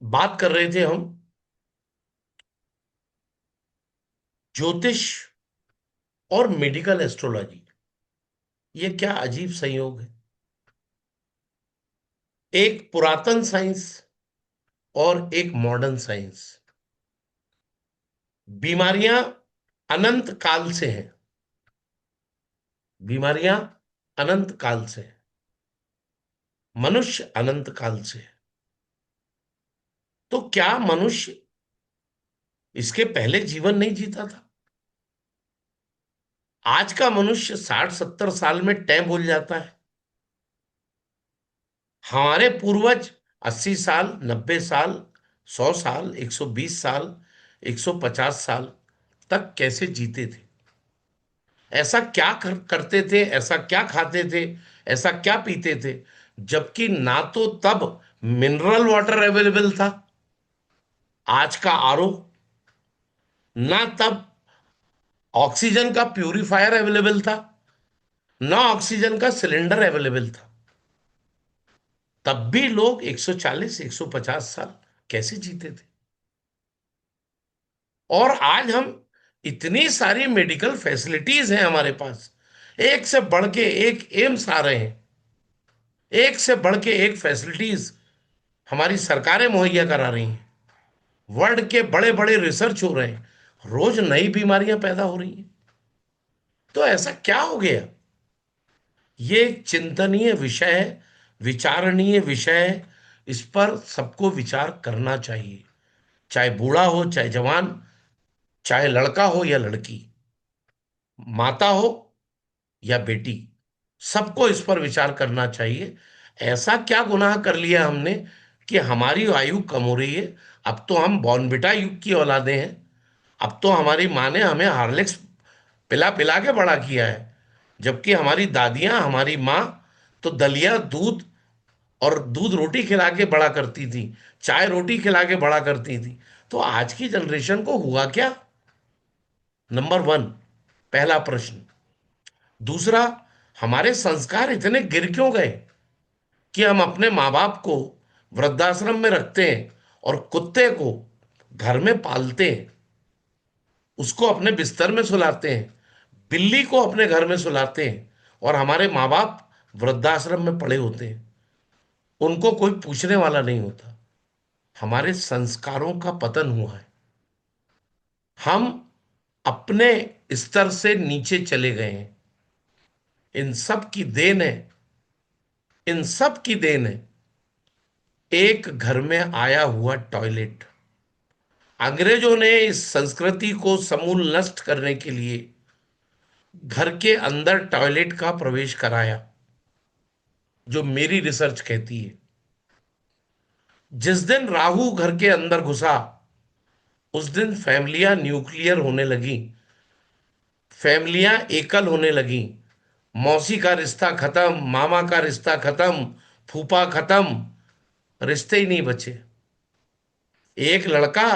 बात कर रहे थे हम ज्योतिष और मेडिकल एस्ट्रोलॉजी। ये क्या अजीब संयोग है। एक पुरातन साइंस और एक मॉडर्न साइंस। बीमारियां अनंत काल से हैं। बीमारियां अनंत काल से हैं। मनुष्य अनंत काल से है। तो क्या मनुष्य इसके पहले जीवन नहीं जीता था? आज का मनुष्य 60-70 साल में टैं बोल जाता है। हमारे पूर्वज 80 साल, 90 साल, 100 साल, 120 साल, 150 साल तक कैसे जीते थे? ऐसा क्या करते थे, ऐसा क्या खाते थे, ऐसा क्या पीते थे? जबकि ना तो तब मिनरल वाटर अवेलेबल था, आज का आरओ, ना तब ऑक्सीजन का प्यूरिफायर अवेलेबल था, ना ऑक्सीजन का सिलेंडर अवेलेबल था। तब भी लोग 140 150 साल कैसे जीते थे? और आज हम इतनी सारी मेडिकल फैसिलिटीज हैं हमारे पास। एक से बढ़ के एक एम्स आ रहे हैं। एक से बढ़ के एक फैसिलिटीज हमारी सरकारें मुहैया करा रही हैं। वर्ल्ड के बड़े बड़े रिसर्च हो रहे हैं। रोज नई बीमारियां पैदा हो रही हैं। तो ऐसा क्या हो गया? ये एक चिंतनीय विषय है, विचारणीय विषय है। इस पर सबको विचार करना चाहिए। चाहे बूढ़ा हो, चाहे जवान, चाहे लड़का हो या लड़की, माता हो या बेटी, सबको इस पर विचार करना चाहिए। ऐसा क्या गुनाह कर लिया हमने कि हमारी आयु कम हो रही है? अब तो हम बॉर्नविटा युग की औलादे हैं। अब तो हमारी माँ ने हमें हार्लिक्स पिला पिला के बड़ा किया है। जबकि हमारी दादियां, हमारी माँ तो दलिया दूध और दूध रोटी खिला के बड़ा करती थी, चाय रोटी खिला के बड़ा करती थी। तो आज की जनरेशन को हुआ क्या? नंबर वन, पहला प्रश्न। दूसरा, हमारे संस्कार इतने गिर क्यों गए कि हम अपने माँ बाप को वृद्धाश्रम में रखते हैं और कुत्ते को घर में पालते हैं, उसको अपने बिस्तर में सुलाते हैं, बिल्ली को अपने घर में सुलाते हैं, और हमारे माँ बाप वृद्धाश्रम में पड़े होते हैं, उनको कोई पूछने वाला नहीं होता। हमारे संस्कारों का पतन हुआ है। हम अपने स्तर से नीचे चले गए हैं। इन सब की देन है, इन सब की देन है एक घर में आया हुआ टॉयलेट। अंग्रेजों ने इस संस्कृति को समूल नष्ट करने के लिए घर के अंदर टॉयलेट का प्रवेश कराया, जो मेरी रिसर्च कहती है। जिस दिन राहु घर के अंदर घुसा, उस दिन फैमिलियां न्यूक्लियर होने लगी, फैमिलियां एकल होने लगी। मौसी का रिश्ता खत्म, मामा का रिश्ता खत्म, फूफा खत्म, रिश्ते ही नहीं बचे। एक लड़का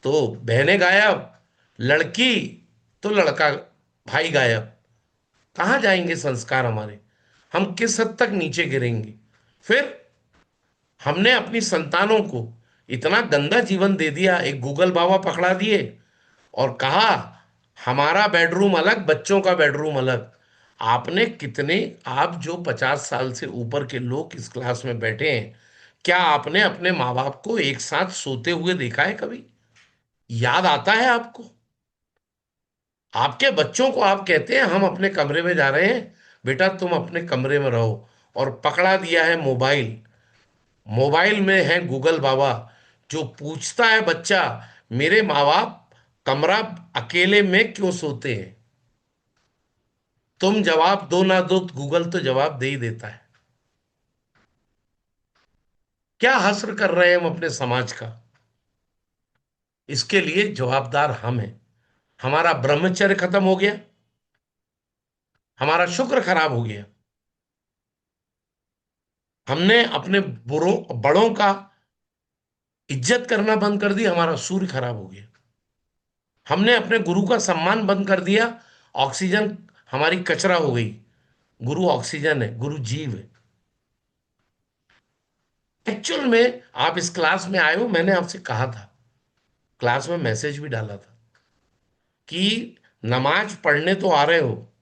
तो बहनें गायब, लड़की तो लड़का भाई गायब। कहाँ जाएंगे संस्कार हमारे? हम किस हद तक नीचे गिरेंगे? फिर हमने अपनी संतानों को इतना गंदा जीवन दे दिया। एक गूगल बाबा पकड़ा दिए और कहा हमारा बेडरूम अलग, बच्चों का बेडरूम अलग। आपने कितने, आप जो 50 साल से ऊपर के लोग इस क्लास में बैठे हैं, क्या आपने अपने माँ बाप को एक साथ सोते हुए देखा है कभी? याद आता है आपको? आपके बच्चों को आप कहते हैं हम अपने कमरे में जा रहे हैं, बेटा तुम अपने कमरे में रहो, और पकड़ा दिया है मोबाइल। मोबाइल में है गूगल बाबा, जो पूछता है बच्चा मेरे माँ बाप कमरा अकेले में क्यों सोते हैं? तुम जवाब दो ना दो, गूगल तो जवाब दे ही देता है। क्या हश्र कर रहे हैं हम अपने समाज का? इसके लिए जवाबदार हम हैं। हमारा ब्रह्मचर्य खत्म हो गया, हमारा शुक्र खराब हो गया। हमने अपने बुरों बड़ों का इज्जत करना बंद कर दी, हमारा सूर्य खराब हो गया। हमने अपने गुरु का सम्मान बंद कर दिया, ऑक्सीजन हमारी कचरा हो गई। गुरु ऑक्सीजन है, गुरु जीव है। एक्चुअल में आप इस क्लास में आए हो, मैंने आपसे कहा था, क्लास में मैसेज भी डाला था कि नमाज पढ़ने तो आ रहे हो,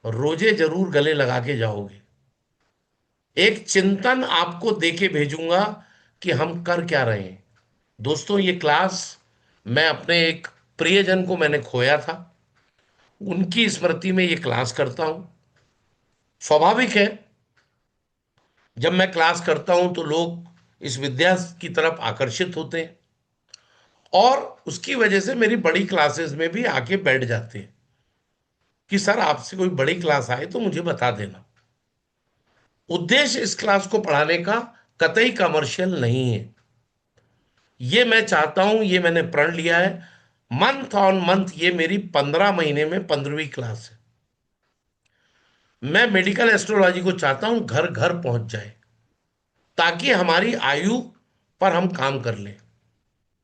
रोजे जरूर गले लगा के जाओगे। एक चिंतन आपको देके भेजूंगा कि हम कर क्या रहे हैं। दोस्तों, ये क्लास मैं अपने एक प्रियजन को मैंने खोया था, उनकी स्मृति में ये क्लास करता हूं। स्वाभाविक है, जब मैं क्लास करता हूं तो लोग इस विद्या की तरफ आकर्षित होते हैं, और उसकी वजह से मेरी बड़ी क्लासेस में भी आके बैठ जाते हैं कि सर आपसे कोई बड़ी क्लास आए तो मुझे बता देना। उद्देश्य इस क्लास को पढ़ाने का कतई कमर्शियल नहीं है। ये मैं चाहता हूं, ये मैंने प्रण लिया है, मंथ ऑन मंथ ये मेरी 15 महीने में 15वीं क्लास है। मैं मेडिकल एस्ट्रोलॉजी को चाहता हूं घर घर पहुंच जाए, ताकि हमारी आयु पर हम काम कर लें।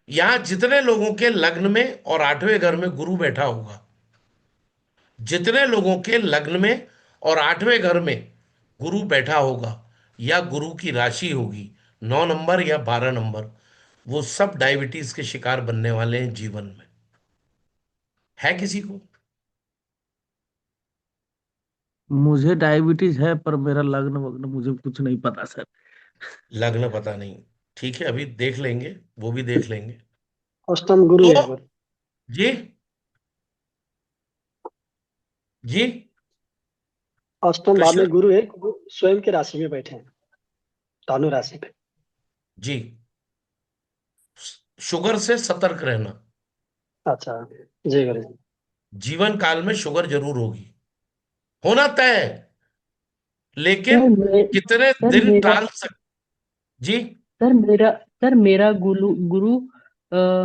यहां जितने लोगों के लग्न में और 8वें घर में गुरु बैठा होगा, जितने लोगों के लग्न में और 8वें घर में गुरु बैठा होगा, या गुरु की राशि होगी 9 नंबर या 12 नंबर, वो सब डायबिटीज के शिकार बनने वाले हैं जीवन में। है किसी को? मुझे डायबिटीज है, पर मेरा लग्न वग्न मुझे कुछ नहीं पता सर। लग्न पता नहीं? ठीक है, अभी देख लेंगे, वो भी देख लेंगे। अष्टम गुरु तो है वो। जी, जी, अष्टम भाव कृष्ण, में गुरु है, गुरु स्वयं के राशि में बैठे हैं, धनु राशि पे। जी, शुगर से सतर्क रहना। अच्छा। जी गुरु जी। जीवन काल में शुगर जरूर होगी, होना तय है, लेकिन सर मे, कितने सर दिन मेरा टाल सक। जी, सर मेरा सर मेरा गुरु गुरु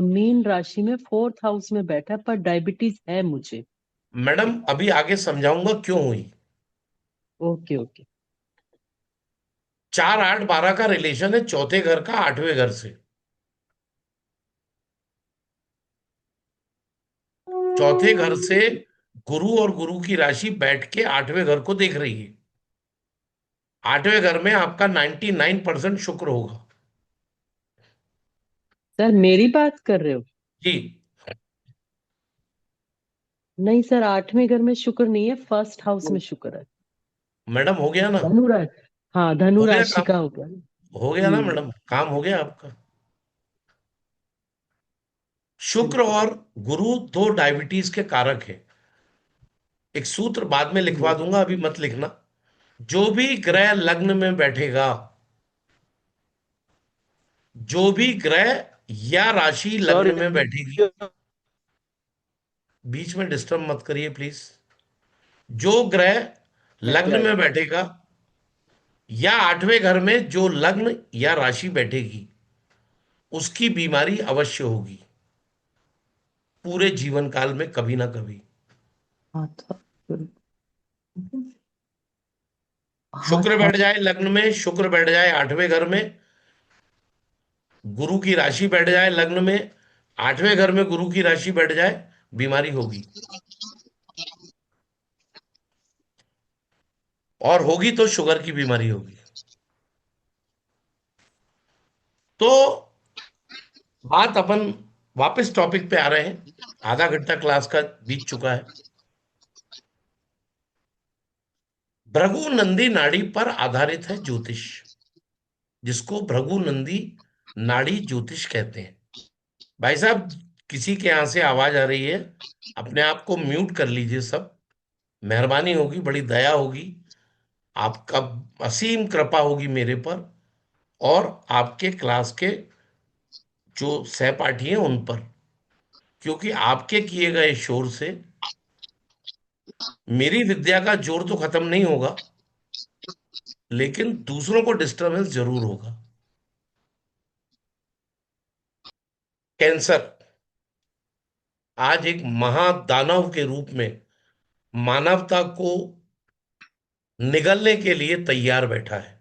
मीन राशि में फोर्थ हाउस में बैठा है, पर डायबिटीज है मुझे। मैडम अभी आगे समझाऊंगा क्यों हुई। Okay okay. 4 8 12 का रिलेशन है चौथे घर का 8वें घर से। चौथे घर से गुरु और गुरु की राशि बैठ के 8वें घर को देख रही है। 8वें घर में आपका 99% शुक्र होगा। सर मेरी बात कर रहे हो? जी, नहीं सर, आठवें घर में शुक्र नहीं है, फर्स्ट हाउस में शुक्र है। मैडम हो गया ना? धनु राशि, हाँ धनु हो गया राशि काम? का हो गया। हो गया ना हम्म। मैडम, काम हो गया आपका। शुक्र बिल्कुल। और गुरु दो डायबिटीज के कारक है। एक सूत्र बाद में लिखवा जी। दूंगा, अभी मत लिखना। जो भी ग्रह लग्न में बैठेगा, जो भी ग्रह या राशि सॉरी। लग्न में बैठेगी, बीच में डिस्टर्ब मत करिए प्लीज। जो ग्रह क्या लग्न है? में बैठेगा या 8वें घर में जो लग्न या राशि बैठेगी, उसकी बीमारी अवश्य होगी पूरे जीवन काल में, कभी ना कभी। हाँ तो हार्ट शुक्र बैठ हार्ट जाए लग्न में, शुक्र बैठ जाए 8वें घर में, गुरु की राशि बैठ जाए लग्न में, 8वें घर में गुरु की राशि बैठ जाए, बीमारी होगी। और होगी तो शुगर की बीमारी होगी। तो बात अपन वापस टॉपिक पे आ रहे हैं। आधा घंटा क्लास का बीत चुका है। भृगु नंदी नाड़ी पर आधारित है ज्योतिष, जिसको भृगु नंदी नाड़ी ज्योतिष कहते हैं। भाई साहब, किसी के यहां से आवाज आ रही है, अपने आप को म्यूट कर लीजिए सब। मेहरबानी होगी, बड़ी दया होगी, आपका असीम कृपा होगी मेरे पर और आपके क्लास के जो सहपाठी हैं उन पर, क्योंकि आपके किए गए शोर से मेरी विद्या का जोर तो खत्म नहीं होगा, लेकिन दूसरों को डिस्टरबेंस जरूर होगा। कैंसर आज एक महादानव के रूप में मानवता को निगलने के लिए तैयार बैठा है।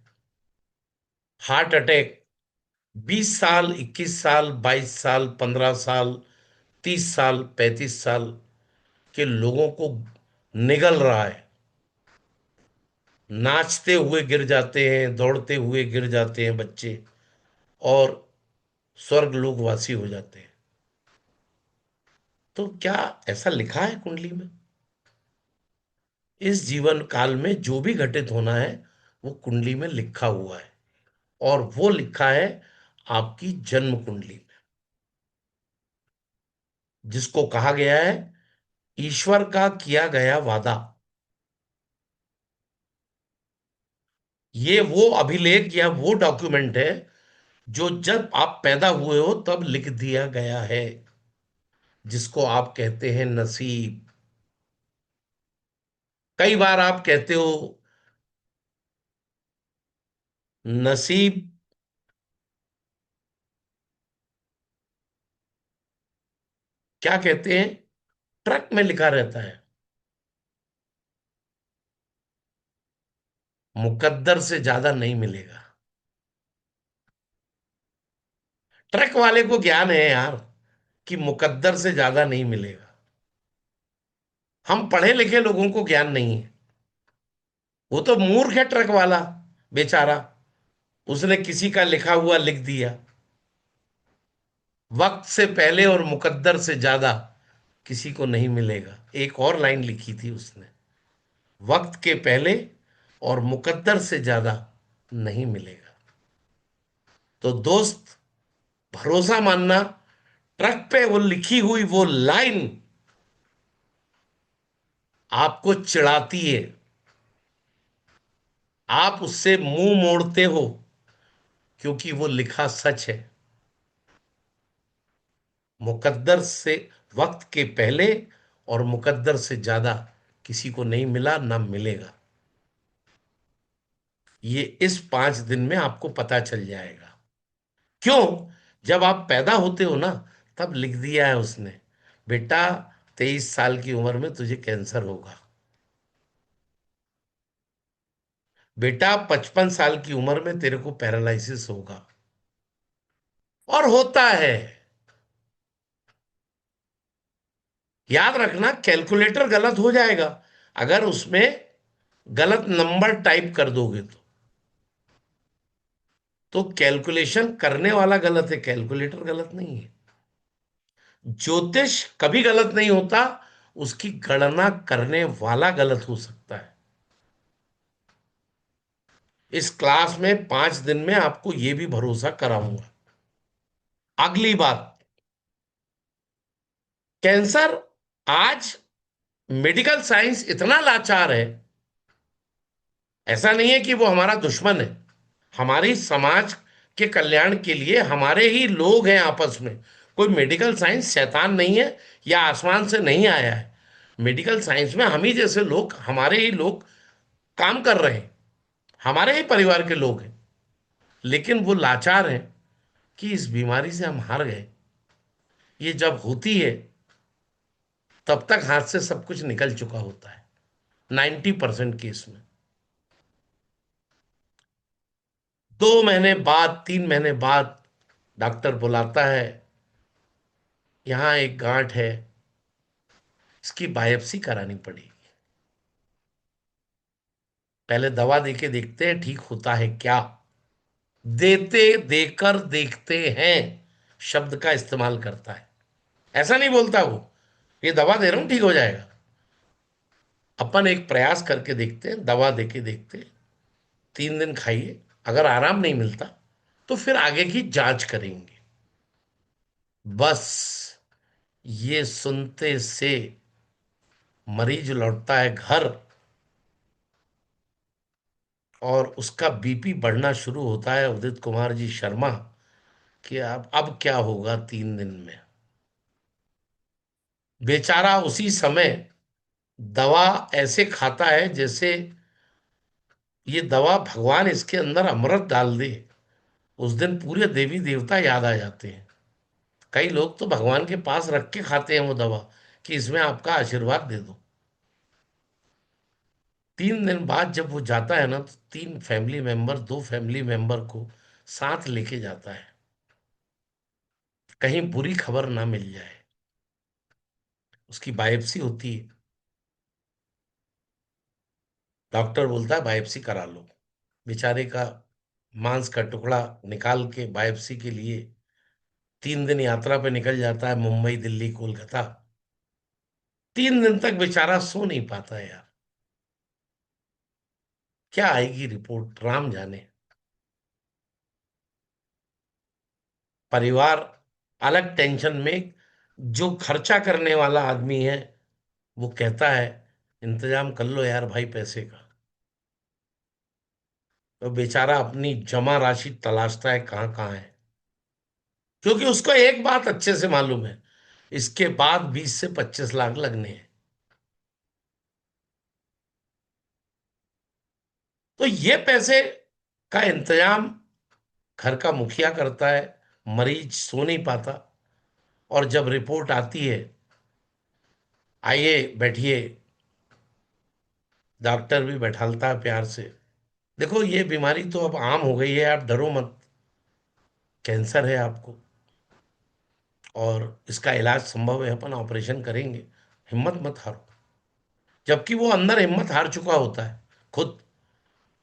हार्ट अटैक 20 साल, 21 साल, 22 साल, 15 साल, 30 साल, 35 साल के लोगों को निगल रहा है। नाचते हुए गिर जाते हैं, दौड़ते हुए गिर जाते हैं बच्चे, और स्वर्ग लोकवासी हो जाते हैं। तो क्या ऐसा लिखा है कुंडली में? इस जीवन काल में जो भी घटित होना है वो कुंडली में लिखा हुआ है, और वो लिखा है आपकी जन्म कुंडली में, जिसको कहा गया है ईश्वर का किया गया वादा। ये वो अभिलेख या वो डॉक्यूमेंट है जो जब आप पैदा हुए हो तब लिख दिया गया है, जिसको आप कहते हैं नसीब। कई बार आप कहते हो नसीब, क्या कहते हैं, ट्रक में लिखा रहता है, मुकद्दर से ज्यादा नहीं मिलेगा। ट्रक वाले को ज्ञान है यार कि मुकद्दर से ज्यादा नहीं मिलेगा। हम पढ़े लिखे लोगों को ज्ञान नहीं है। वो तो मूर्ख है ट्रक वाला, बेचारा। उसने किसी का लिखा हुआ लिख दिया। वक्त से पहले और मुकद्दर से ज्यादा किसी को नहीं मिलेगा। एक और लाइन लिखी थी उसने, वक्त के पहले और मुकद्दर से ज्यादा नहीं मिलेगा। तो दोस्त, भरोसा मानना, ट्रक पे वो लिखी हुई वो लाइन आपको चिढ़ाती है, आप उससे मुंह मोड़ते हो, क्योंकि वो लिखा सच है। मुकद्दर से, वक्त के पहले और मुकद्दर से ज्यादा किसी को नहीं मिला, ना मिलेगा। ये इस 5 दिन में आपको पता चल जाएगा। क्यों? जब आप पैदा होते हो ना, तब लिख दिया है उसने, बेटा 23 साल की उम्र में तुझे कैंसर होगा, बेटा 55 साल की उम्र में तेरे को पैरालिसिस होगा। और होता है। याद रखना, कैलकुलेटर गलत हो जाएगा अगर उसमें गलत नंबर टाइप कर दोगे तो कैलकुलेशन करने वाला गलत है, कैलकुलेटर गलत नहीं है। ज्योतिष कभी गलत नहीं होता, उसकी गणना करने वाला गलत हो सकता है। इस क्लास में 5 दिन में आपको यह भी भरोसा कराऊंगा। अगली बात, कैंसर, आज मेडिकल साइंस इतना लाचार है। ऐसा नहीं है कि वो हमारा दुश्मन है, हमारी समाज के कल्याण के लिए हमारे ही लोग हैं आपस में। कोई मेडिकल साइंस शैतान नहीं है या आसमान से नहीं आया है। मेडिकल साइंस में हम ही जैसे लोग, हमारे ही लोग काम कर रहे हैं, हमारे ही परिवार के लोग हैं। लेकिन वो लाचार हैं कि इस बीमारी से हम हार गए। ये जब होती है तब तक हाथ से सब कुछ निकल चुका होता है, 90% केस में। 2 महीने बाद, 3 महीने बाद डॉक्टर बुलाता है, यहाँ एक गांठ है, इसकी बायोप्सी करानी पड़ेगी। पहले दवा देके देखते हैं ठीक होता है क्या। देते देकर देखते हैं शब्द का इस्तेमाल करता है। ऐसा नहीं बोलता वो ये दवा दे रहा हूं ठीक हो जाएगा। अपन एक प्रयास करके देखते हैं, दवा देके देखते हैं, 3 दिन खाइए, अगर आराम नहीं मिलता तो फिर आगे की जांच करेंगे। बस ये सुनते से मरीज लौटता है घर, और उसका बीपी बढ़ना शुरू होता है, उदित कुमार जी शर्मा, कि अब क्या होगा 3 दिन में। बेचारा उसी समय दवा ऐसे खाता है जैसे ये दवा भगवान इसके अंदर अमृत डाल दे। उस दिन पूरे देवी देवता याद आ जाते हैं। कई लोग तो भगवान के पास रख के खाते हैं वो दवा, कि इसमें आपका आशीर्वाद दे दो। 3 दिन बाद जब वो जाता है ना, तो 3 फैमिली मेंबर, 2 फैमिली मेंबर को साथ लेके जाता है, कहीं बुरी खबर ना मिल जाए। उसकी बायोप्सी होती है, डॉक्टर बोलता है बायोप्सी करा लो। बेचारे का मांस का टुकड़ा निकाल के बायोप्सी के लिए 3 दिन यात्रा पे निकल जाता है, मुंबई दिल्ली कोलकाता। 3 दिन तक बेचारा सो नहीं पाता है यार। क्या आएगी रिपोर्ट राम जाने। परिवार अलग टेंशन में। जो खर्चा करने वाला आदमी है वो कहता है इंतजाम कर लो यार भाई पैसे का। तो बेचारा अपनी जमा राशि तलाशता है कहाँ कहाँ है, क्योंकि उसको एक बात अच्छे से मालूम है, इसके बाद 20 से 25 लाख लगने हैं। तो ये पैसे का इंतजाम घर का मुखिया करता है। मरीज सो नहीं पाता। और जब रिपोर्ट आती है, आइए बैठिए, डॉक्टर भी बैठालता है प्यार से। देखो ये बीमारी तो अब आम हो गई है, आप डरो मत। कैंसर है आपको और इसका इलाज संभव है, अपन ऑपरेशन करेंगे, हिम्मत मत हारो। जबकि वो अंदर हिम्मत हार चुका होता है खुद,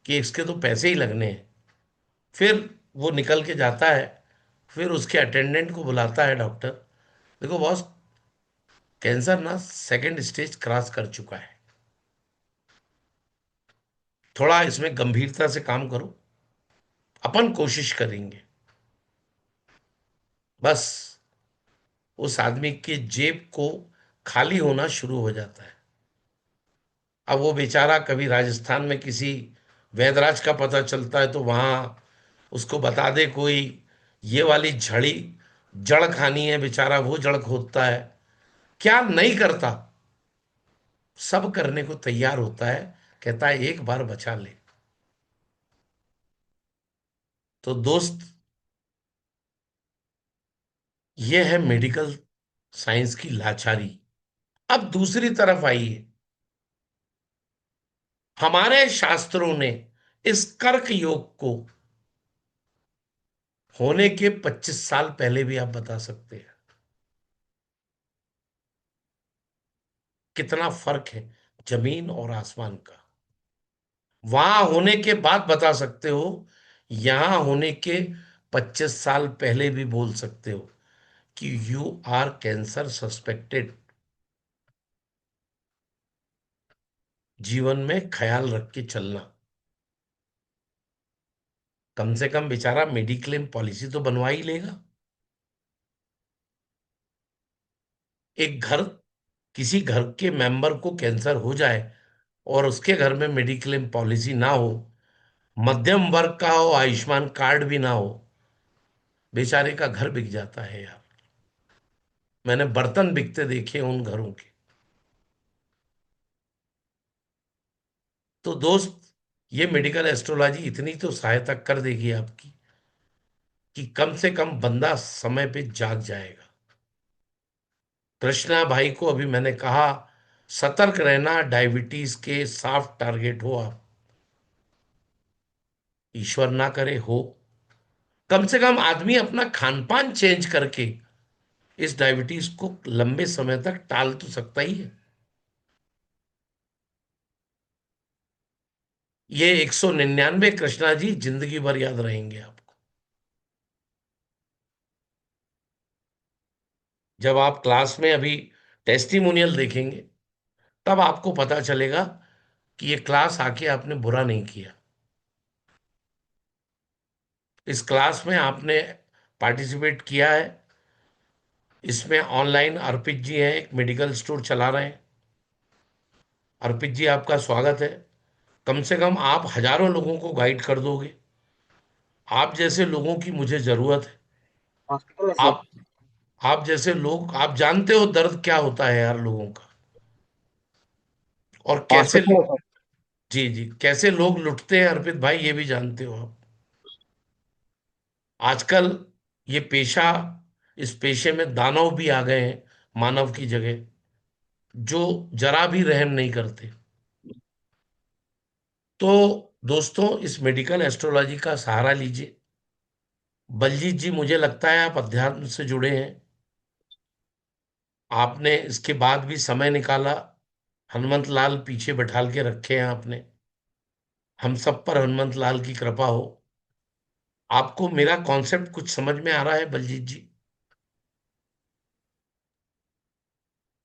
कि इसके तो पैसे ही लगने हैं। फिर वो निकल के जाता है। फिर उसके अटेंडेंट को बुलाता है डॉक्टर, देखो बॉस, कैंसर ना 2nd स्टेज क्रॉस कर चुका है, थोड़ा इसमें गंभीरता से काम करो, अपन कोशिश करेंगे। बस उस आदमी के जेब को खाली होना शुरू हो जाता है। अब वो बेचारा कभी राजस्थान में किसी वैदराज का पता चलता है तो वहां उसको बता दे कोई, ये वाली झड़ी जड़ खानी है, बेचारा वो जड़ खोदता है। क्या नहीं करता, सब करने को तैयार होता है। कहता है एक बार बचा ले। तो दोस्त, ये है मेडिकल साइंस की लाचारी। अब दूसरी तरफ आइए, हमारे शास्त्रों ने इस कर्क योग को होने के 25 साल पहले भी आप बता सकते हैं। कितना फर्क है जमीन और आसमान का। वहां होने के बाद बता सकते हो, यहां होने के 25 साल पहले भी बोल सकते हो कि यू आर कैंसर सस्पेक्टेड। जीवन में ख्याल रख के चलना। कम से कम बेचारा मेडिक्लेम पॉलिसी तो बनवा ही लेगा। एक घर, किसी घर के मेंबर को कैंसर हो जाए और उसके घर में मेडिक्लेम पॉलिसी ना हो, मध्यम वर्ग का हो, आयुष्मान कार्ड भी ना हो, बेचारे का घर बिक जाता है यार। मैंने बर्तन बिकते देखे उन घरों के। तो दोस्त, ये मेडिकल एस्ट्रोलॉजी इतनी तो सहायता कर देगी आपकी कि कम से कम बंदा समय पे जाग जाएगा। कृष्णा भाई को अभी मैंने कहा, सतर्क रहना, डायबिटीज के सॉफ्ट टारगेट हो आप। ईश्वर ना करे हो। कम से कम आदमी अपना खान पान चेंज करके इस डायबिटीज को लंबे समय तक टाल तो सकता ही है। ये 199 कृष्णा जी जिंदगी भर याद रहेंगे आपको। जब आप क्लास में अभी टेस्टिमोनियल देखेंगे तब आपको पता चलेगा कि ये क्लास आके आपने बुरा नहीं किया। इस क्लास में आपने पार्टिसिपेट किया है। इसमें ऑनलाइन अर्पित जी हैं, एक मेडिकल स्टोर चला रहे हैं। अर्पित जी आपका स्वागत है। कम से कम आप हजारों लोगों को गाइड कर दोगे। आप जैसे लोगों की मुझे जरूरत है। हॉस्पिटल में सर। आप आप जैसे लोग, आप जानते हो दर्द क्या होता है यार लोगों का, और कैसे, हॉस्पिटल में सर। जी जी, कैसे लोग लुटते हैं अर्पित भाई, ये भी जानते हो आप। आजकल ये पेशा, इस पेशे में दानव भी आ गए हैं मानव की जगह, जो जरा भी रहम नहीं करते। तो दोस्तों, इस मेडिकल एस्ट्रोलॉजी का सहारा लीजिए। बलजीत जी, मुझे लगता है आप अध्यात्म से जुड़े हैं। आपने इसके बाद भी समय निकाला। हनुमत लाल पीछे बैठाल के रखे हैं आपने। हम सब पर हनुमंत लाल की कृपा हो। आपको मेरा कॉन्सेप्ट कुछ समझ में आ रहा है बलजीत जी?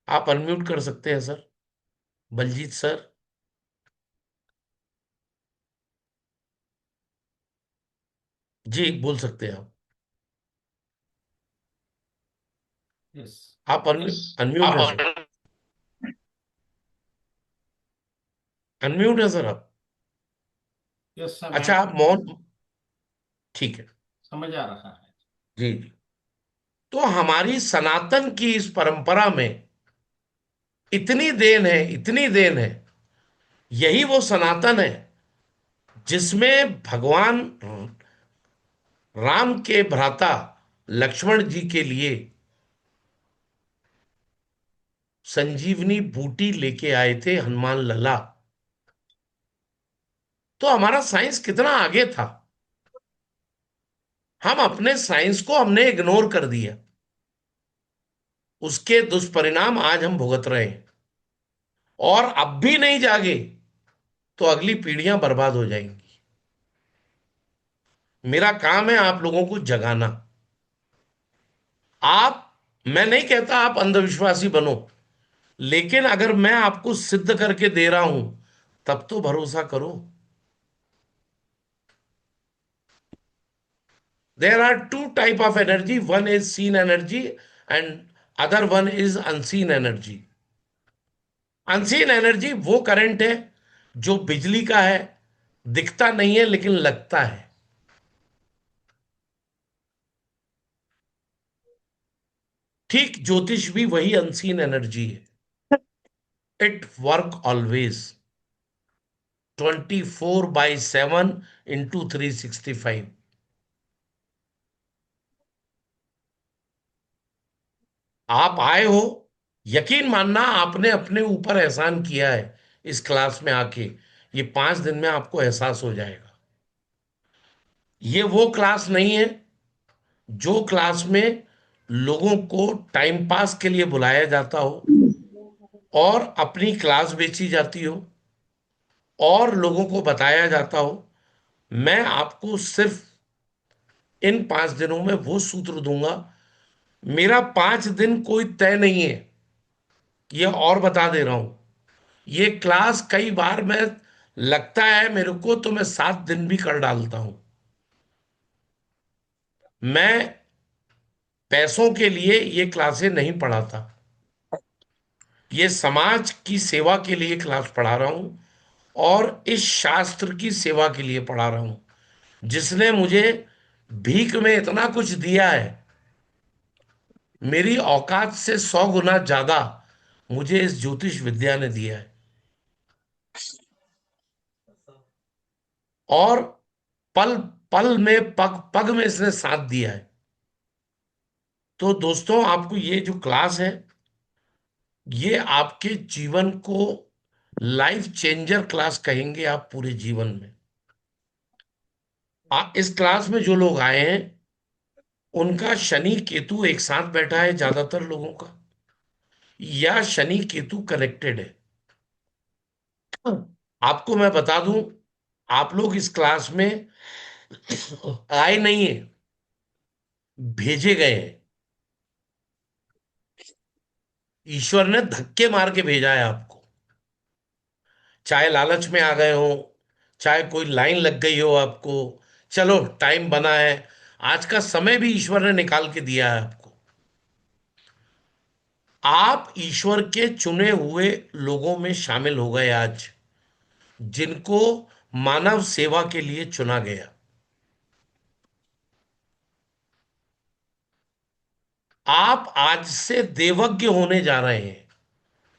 आप अनम्यूट कर सकते हैं सर, बलजीत सर। जी बोल सकते हैं आप। यस। आप अनम्यूट है सर। अनम्यूट है सर आप। यस सर, मैं अच्छा आप मौन, ठीक है। समझ आ रहा है। जी जी। तो हमारी सनातन की इस परंपरा में इतनी देन है, इतनी देन है। यही वो सनातन है जिसमें भगवान राम के भ्राता लक्ष्मण जी के लिए संजीवनी बूटी लेके आए थे हनुमान लला। तो हमारा साइंस कितना आगे था। हम अपने साइंस को हमने इग्नोर कर दिया। उसके दुष्परिणाम आज हम भुगत रहे हैं। और अब भी नहीं जागे तो अगली पीढ़ियां बर्बाद हो जाएंगी। मेरा काम है आप लोगों को जगाना। आप, मैं नहीं कहता आप अंधविश्वासी बनो, लेकिन अगर मैं आपको सिद्ध करके दे रहा हूं तब तो भरोसा करो। There are two type of energy. One is seen energy and other one is unseen energy. Unseen energy वो करंट है जो बिजली का है, दिखता नहीं है लेकिन लगता है। ठीक ज्योतिष भी वही अनसीन एनर्जी है। It work always 24/7 into 365। आप आए हो, यकीन मानना आपने अपने ऊपर एहसान किया है इस क्लास में आके। ये 5 दिन में आपको एहसास हो जाएगा। ये वो क्लास नहीं है जो क्लास में लोगों को टाइम पास के लिए बुलाया जाता हो और अपनी क्लास बेची जाती हो और लोगों को बताया जाता हो। मैं आपको सिर्फ इन 5 दिनों में वो सूत्र दूंगा। मेरा 5 दिन कोई तय नहीं है, ये और बता दे रहा हूं। ये क्लास कई बार मैं, लगता है मेरे को तो मैं 7 दिन भी कर डालता हूं। मैं पैसों के लिए ये क्लासें नहीं पढ़ाता, ये समाज की सेवा के लिए क्लास पढ़ा रहा हूं और इस शास्त्र की सेवा के लिए पढ़ा रहा हूं जिसने मुझे भीख में इतना कुछ दिया है। मेरी औकात से 100 गुना ज्यादा मुझे इस ज्योतिष विद्या ने दिया है और पल पल में, पग पग में इसने साथ दिया है। तो दोस्तों आपको ये जो क्लास है, ये आपके जीवन को लाइफ चेंजर क्लास कहेंगे आप पूरे जीवन में। इस क्लास में जो लोग आए हैं उनका शनि केतु एक साथ बैठा है ज्यादातर लोगों का, या शनि केतु कनेक्टेड है। आपको मैं बता दूं, आप लोग इस क्लास में आए नहीं है, भेजे गए हैं। ईश्वर ने धक्के मार के भेजा है आपको। चाहे लालच में आ गए हो, चाहे कोई लाइन लग गई हो आपको, चलो टाइम बना है, आज का समय भी ईश्वर ने निकाल के दिया है आपको। आप ईश्वर के चुने हुए लोगों में शामिल हो गए आज, जिनको मानव सेवा के लिए चुना गया। आप आज से देवज्ञ होने जा रहे हैं,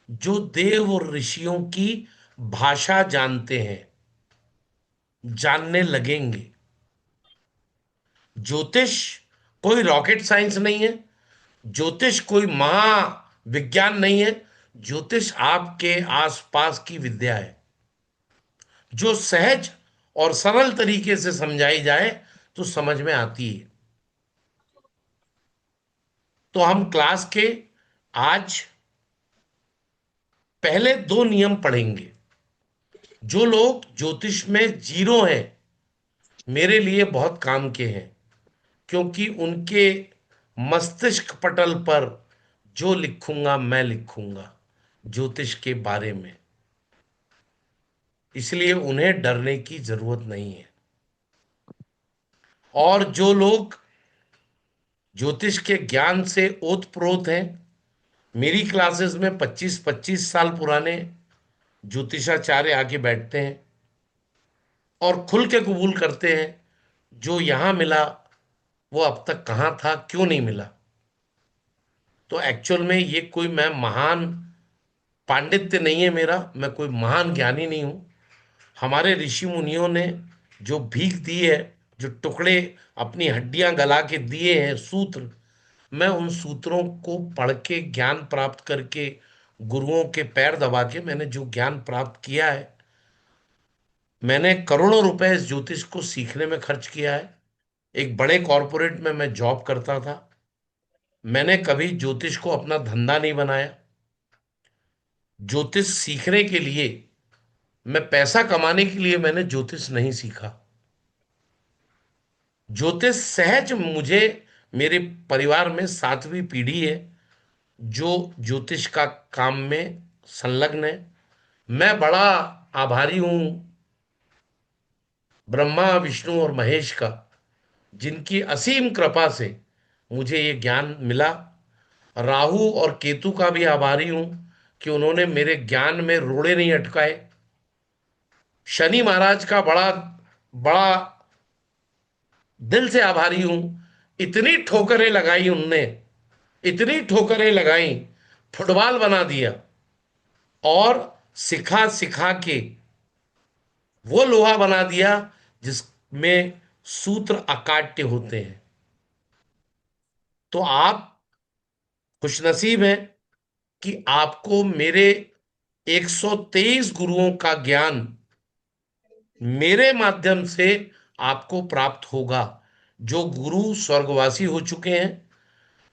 जो देव और ऋषियों की भाषा जानते हैं, जानने लगेंगे। ज्योतिष कोई रॉकेट साइंस नहीं है, ज्योतिष कोई महाविज्ञान नहीं है। ज्योतिष आपके आसपास की विद्या है जो सहज और सरल तरीके से समझाई जाए तो समझ में आती है। तो हम क्लास के आज पहले 2 नियम पढ़ेंगे। जो लोग ज्योतिष में जीरो हैं, मेरे लिए बहुत काम के हैं, क्योंकि उनके मस्तिष्क पटल पर जो लिखूंगा मैं लिखूंगा ज्योतिष के बारे में, इसलिए उन्हें डरने की जरूरत नहीं है। और जो लोग ज्योतिष के ज्ञान से ओतप्रोत हैं, मेरी क्लासेस में 25-25 साल पुराने ज्योतिषाचार्य आके बैठते हैं और खुल के कबूल करते हैं, जो यहां मिला वो अब तक कहाँ था, क्यों नहीं मिला। तो एक्चुअल में ये कोई मैं महान पांडित्य नहीं है मेरा, मैं कोई महान ज्ञानी नहीं हूं। हमारे ऋषि मुनियों ने जो भीख दी है, जो टुकड़े अपनी हड्डियां गला के दिए हैं सूत्र, मैं उन सूत्रों को पढ़ के ज्ञान प्राप्त करके, गुरुओं के पैर दबा के मैंने जो ज्ञान प्राप्त किया है, मैंने करोड़ों रुपए इस ज्योतिष को सीखने में खर्च किया है। एक बड़े कॉरपोरेट में मैं जॉब करता था। मैंने कभी ज्योतिष को अपना धंधा नहीं बनाया। ज्योतिष सीखने के लिए, मैं पैसा कमाने के लिए मैंने ज्योतिष नहीं सीखा। ज्योतिष सहज मुझे, मेरे परिवार में 7वीं पीढ़ी है जो ज्योतिष का काम में संलग्न है। मैं बड़ा आभारी हूं ब्रह्मा विष्णु और महेश का, जिनकी असीम कृपा से मुझे ये ज्ञान मिला। राहु और केतु का भी आभारी हूं कि उन्होंने मेरे ज्ञान में रोड़े नहीं अटकाए। शनि महाराज का बड़ा बड़ा दिल से आभारी हूं। इतनी ठोकरें लगाई उनने, इतनी ठोकरें लगाई, फुटबॉल बना दिया, और सिखा सिखा के वो लोहा बना दिया जिसमें सूत्र अकाट्य होते हैं। तो आप खुशनसीब हैं कि आपको मेरे 123 गुरुओं का ज्ञान मेरे माध्यम से आपको प्राप्त होगा। जो गुरु स्वर्गवासी हो चुके हैं,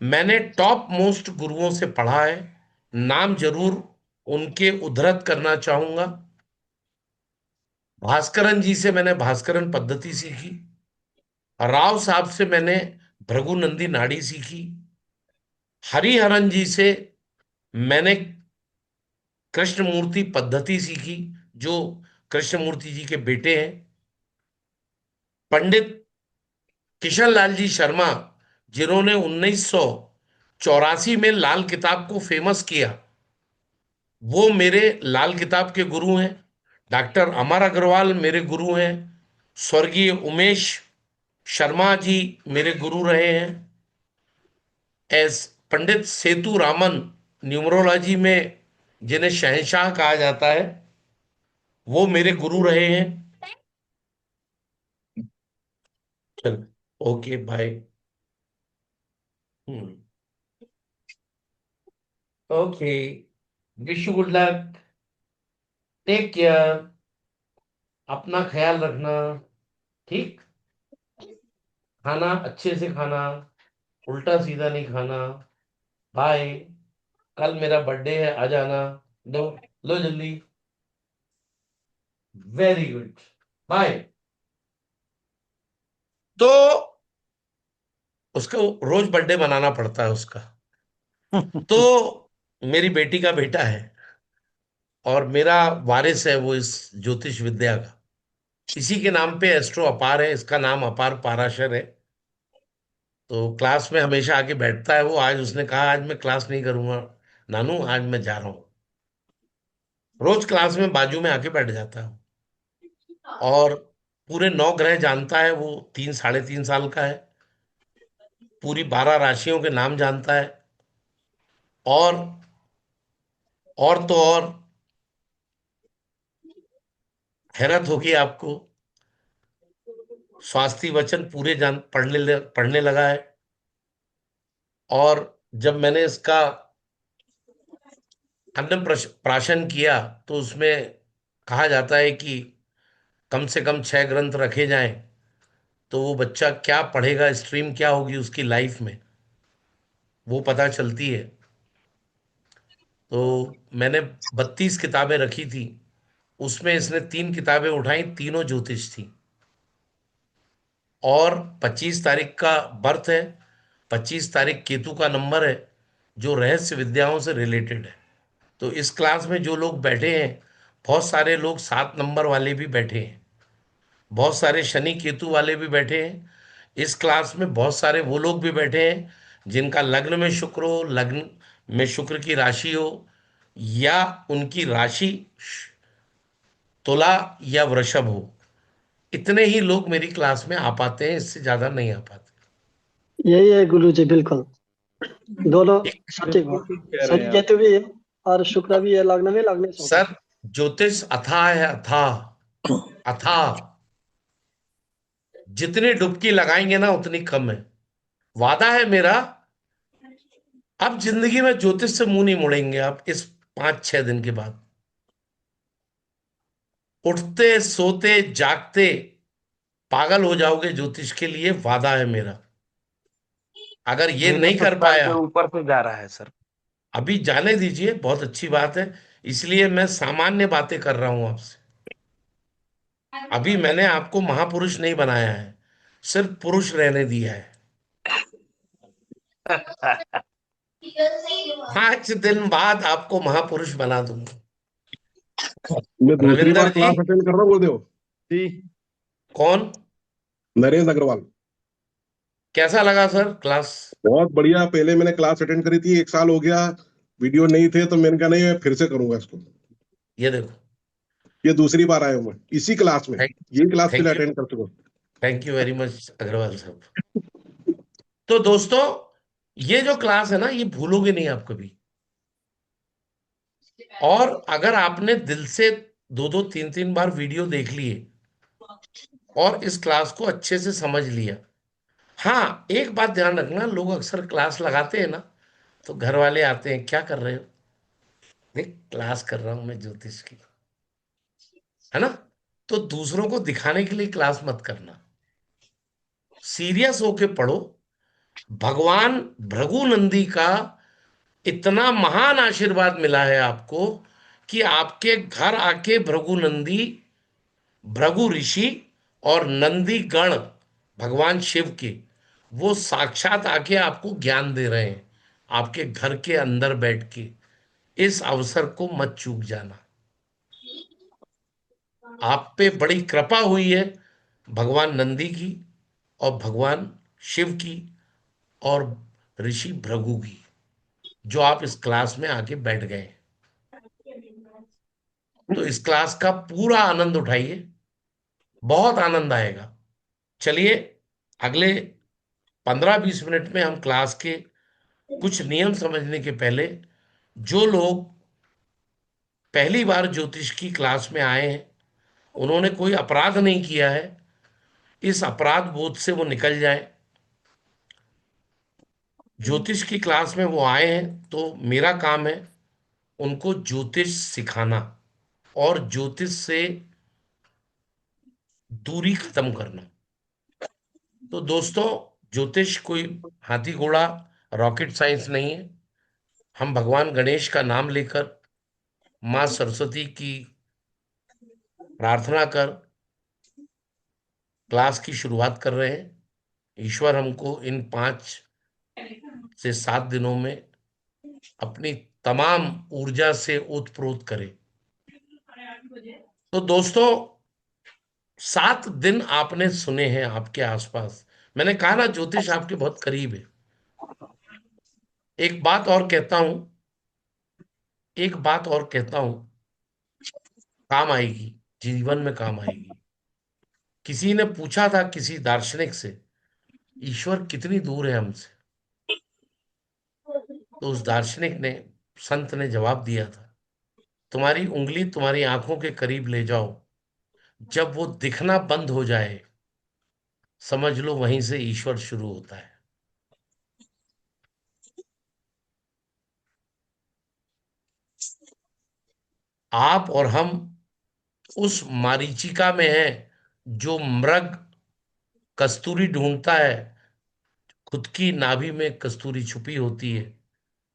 मैंने टॉप मोस्ट गुरुओं से पढ़ा है, नाम जरूर उनके उद्धृत करना चाहूंगा। भास्करन जी से मैंने भास्करन पद्धति सीखी। राव साहब से मैंने भृगुनंदी नाड़ी सीखी। हरिहरन जी से मैंने कृष्णमूर्ति पद्धति सीखी, जो कृष्णमूर्ति जी के बेटे हैं। पंडित किशन लाल जी शर्मा, जिन्होंने 1984 में लाल किताब को फेमस किया, वो मेरे लाल किताब के गुरु हैं। डॉक्टर अमर अग्रवाल मेरे गुरु हैं। स्वर्गीय उमेश शर्मा जी मेरे गुरु रहे हैं। एस पंडित सेतु रामन, न्यूमरोलॉजी में जिन्हें शहंशाह कहा जाता है, वो मेरे गुरु रहे हैं। चल, okay bye. Okay, wish you good luck, take care, अपना ख्याल रखना, ठीक। खाना अच्छे से खाना, उल्टा सीधा नहीं खाना। बाय। कल मेरा बर्थडे है, आ जाना। लो, लो जल्दी। Very good. बाय। तो उसका रोज बर्थडे मनाना पड़ता है उसका। तो मेरी बेटी का बेटा है और मेरा वारिस है वो इस ज्योतिष विद्या का। इसी के नाम पे एस्ट्रो अपार है, इसका नाम अपार पाराशर है। तो क्लास में हमेशा आके बैठता है वो। आज उसने कहा आज मैं क्लास नहीं करूंगा नानू, आज मैं जा रहा हूँ। रोज क्लास में बाजू में आके बैठ जाता है। और पूरे 9 ग्रह जानता है वो। 3 साढ़े 3 साल का है। पूरी 12 राशियों के नाम जानता है। और तो और हैरत होगी आपको, स्वास्थ्य वचन पूरे जान पढ़ने लगा है। और जब मैंने इसका प्राशन किया तो उसमें कहा जाता है कि कम से कम 6 ग्रंथ रखे जाएं, तो वो बच्चा क्या पढ़ेगा, स्ट्रीम क्या होगी उसकी लाइफ में, वो पता चलती है। तो मैंने 32 किताबें रखी थी, उसमें इसने 3 किताबें उठाई, तीनों ज्योतिष थी। और 25 तारीख का बर्थ है, 25 तारीख केतु का नंबर है, जो रहस्य विद्याओं से रिलेटेड है। तो इस क्लास में जो लोग बैठे हैं, बहुत सारे लोग 7 नंबर वाले भी बैठे हैं, बहुत सारे शनि केतु वाले भी बैठे हैं। इस क्लास में बहुत सारे वो लोग भी बैठे हैं जिनका लग्न में शुक्र हो, लग्न में शुक्र की राशि हो, या उनकी राशि तुला या वृषभ हो। इतने ही लोग मेरी क्लास में आ पाते हैं, इससे ज्यादा नहीं आ पाते। यही है गुरु जी, बिल्कुल दोनों एक सटीक बिल्कुल बात। ठीक कह रहे शनि हैं आप। केतु भी है और शुक्र भी है लग्न में, लग्न से होता सर, ज्योतिष अथाह है, अथाह, अथाह। जितनी डुबकी लगाएंगे ना उतनी कम है। वादा है मेरा, अब जिंदगी में ज्योतिष से मुंह नहीं मुड़ेंगे आप इस 5-6 दिन के बाद। उठते सोते जागते पागल हो जाओगे ज्योतिष के लिए, वादा है मेरा। अगर ये मेरे नहीं तो कर सर पाया, के ऊपर से जा रहा है सर। अभी जाने दीजिए, बहुत अच्छी बात है। इसलिए मैं सामान्य बातें कर रहा हूं आपसे। अभी मैंने आपको महापुरुष नहीं बनाया है, सिर्फ पुरुष रहने दिया है। 5 दिन बाद आपको महापुरुष बना दूंगा। मैं दूसरी रविंदर बार जी। क्लास अटेंड कर रहा हूँ गुरुदेव। जी। कौन? नरेंद्र अग्रवाल। कैसा लगा सर क्लास? बहुत बढ़िया। पहले मैंने क्लास अटेंड करी थी, 1 साल हो गया, वीडियो नहीं थे, तो मैंने कहा नहीं मैं फिर से करूंगा इसको। ये देखो। ये दूसरी बार आया हूं मैं इसी क्लास में। थैंक ये क्लास पहले थैंक यू, अटेंड कर चुका हूं। Thank you very much Agarwal साहब। तो दोस्तों, ये जो क्लास है ना, ये भूलोगे नहीं आप कभी। और अगर आपने दिल से 2-2 3-3 बार वीडियो देख लिए और इस क्लास को अच्छे से समझ लिया। हाँ, एक बात ध्यान रखना, लोग अक्सर क्लास लगाते हैं ना, तो घर वाले आते हैं, क्या कर रहे हो? देख, क्लास कर रहा हूं मैं ज्योतिष की, है ना। तो दूसरों को दिखाने के लिए क्लास मत करना, सीरियस होके पढ़ो। भगवान भृगु नंदी का इतना महान आशीर्वाद मिला है आपको कि आपके घर आके भृगु नंदी, भृगु ऋषि और नंदी गण, भगवान शिव के, वो साक्षात आके आपको ज्ञान दे रहे हैं आपके घर के अंदर बैठ के। इस अवसर को मत चूक जाना। आप पे बड़ी कृपा हुई है भगवान नंदी की और भगवान शिव की और ऋषि भृगु की, जो आप इस क्लास में आके बैठ गए। तो इस क्लास का पूरा आनंद उठाइए, बहुत आनंद आएगा। चलिए, अगले 15-20 मिनट में हम क्लास के कुछ नियम समझने के पहले, जो लोग पहली बार ज्योतिष की क्लास में आए हैं, उन्होंने कोई अपराध नहीं किया है, इस अपराध बोध से वो निकल जाएं। ज्योतिष की क्लास में वो आए हैं, तो मेरा काम है उनको ज्योतिष सिखाना और ज्योतिष से दूरी खत्म करना। तो दोस्तों, ज्योतिष कोई हाथी घोड़ा रॉकेट साइंस नहीं है। हम भगवान गणेश का नाम लेकर, माँ सरस्वती की प्रार्थना कर क्लास की शुरुआत कर रहे हैं। ईश्वर हमको इन 5 से 7 दिनों में अपनी तमाम ऊर्जा से ओतप्रोत करे। तो दोस्तों, 7 दिन आपने सुने हैं आपके आसपास। मैंने कहा ना, ज्योतिष आपके बहुत करीब है। एक बात और कहता हूं, एक बात और कहता हूं, काम आएगी, जीवन में काम आएगी। किसी ने पूछा था किसी दार्शनिक से, ईश्वर कितनी दूर है हमसे? तो उस दार्शनिक ने, संत ने जवाब दिया था, तुम्हारी उंगली तुम्हारी आंखों के करीब ले जाओ, जब वो दिखना बंद हो जाए, समझ लो वहीं से ईश्वर शुरू होता है। आप और हम उस मारीचिका में हैं जो मृग कस्तूरी ढूंढता है, खुद की नाभि में कस्तूरी छुपी होती है,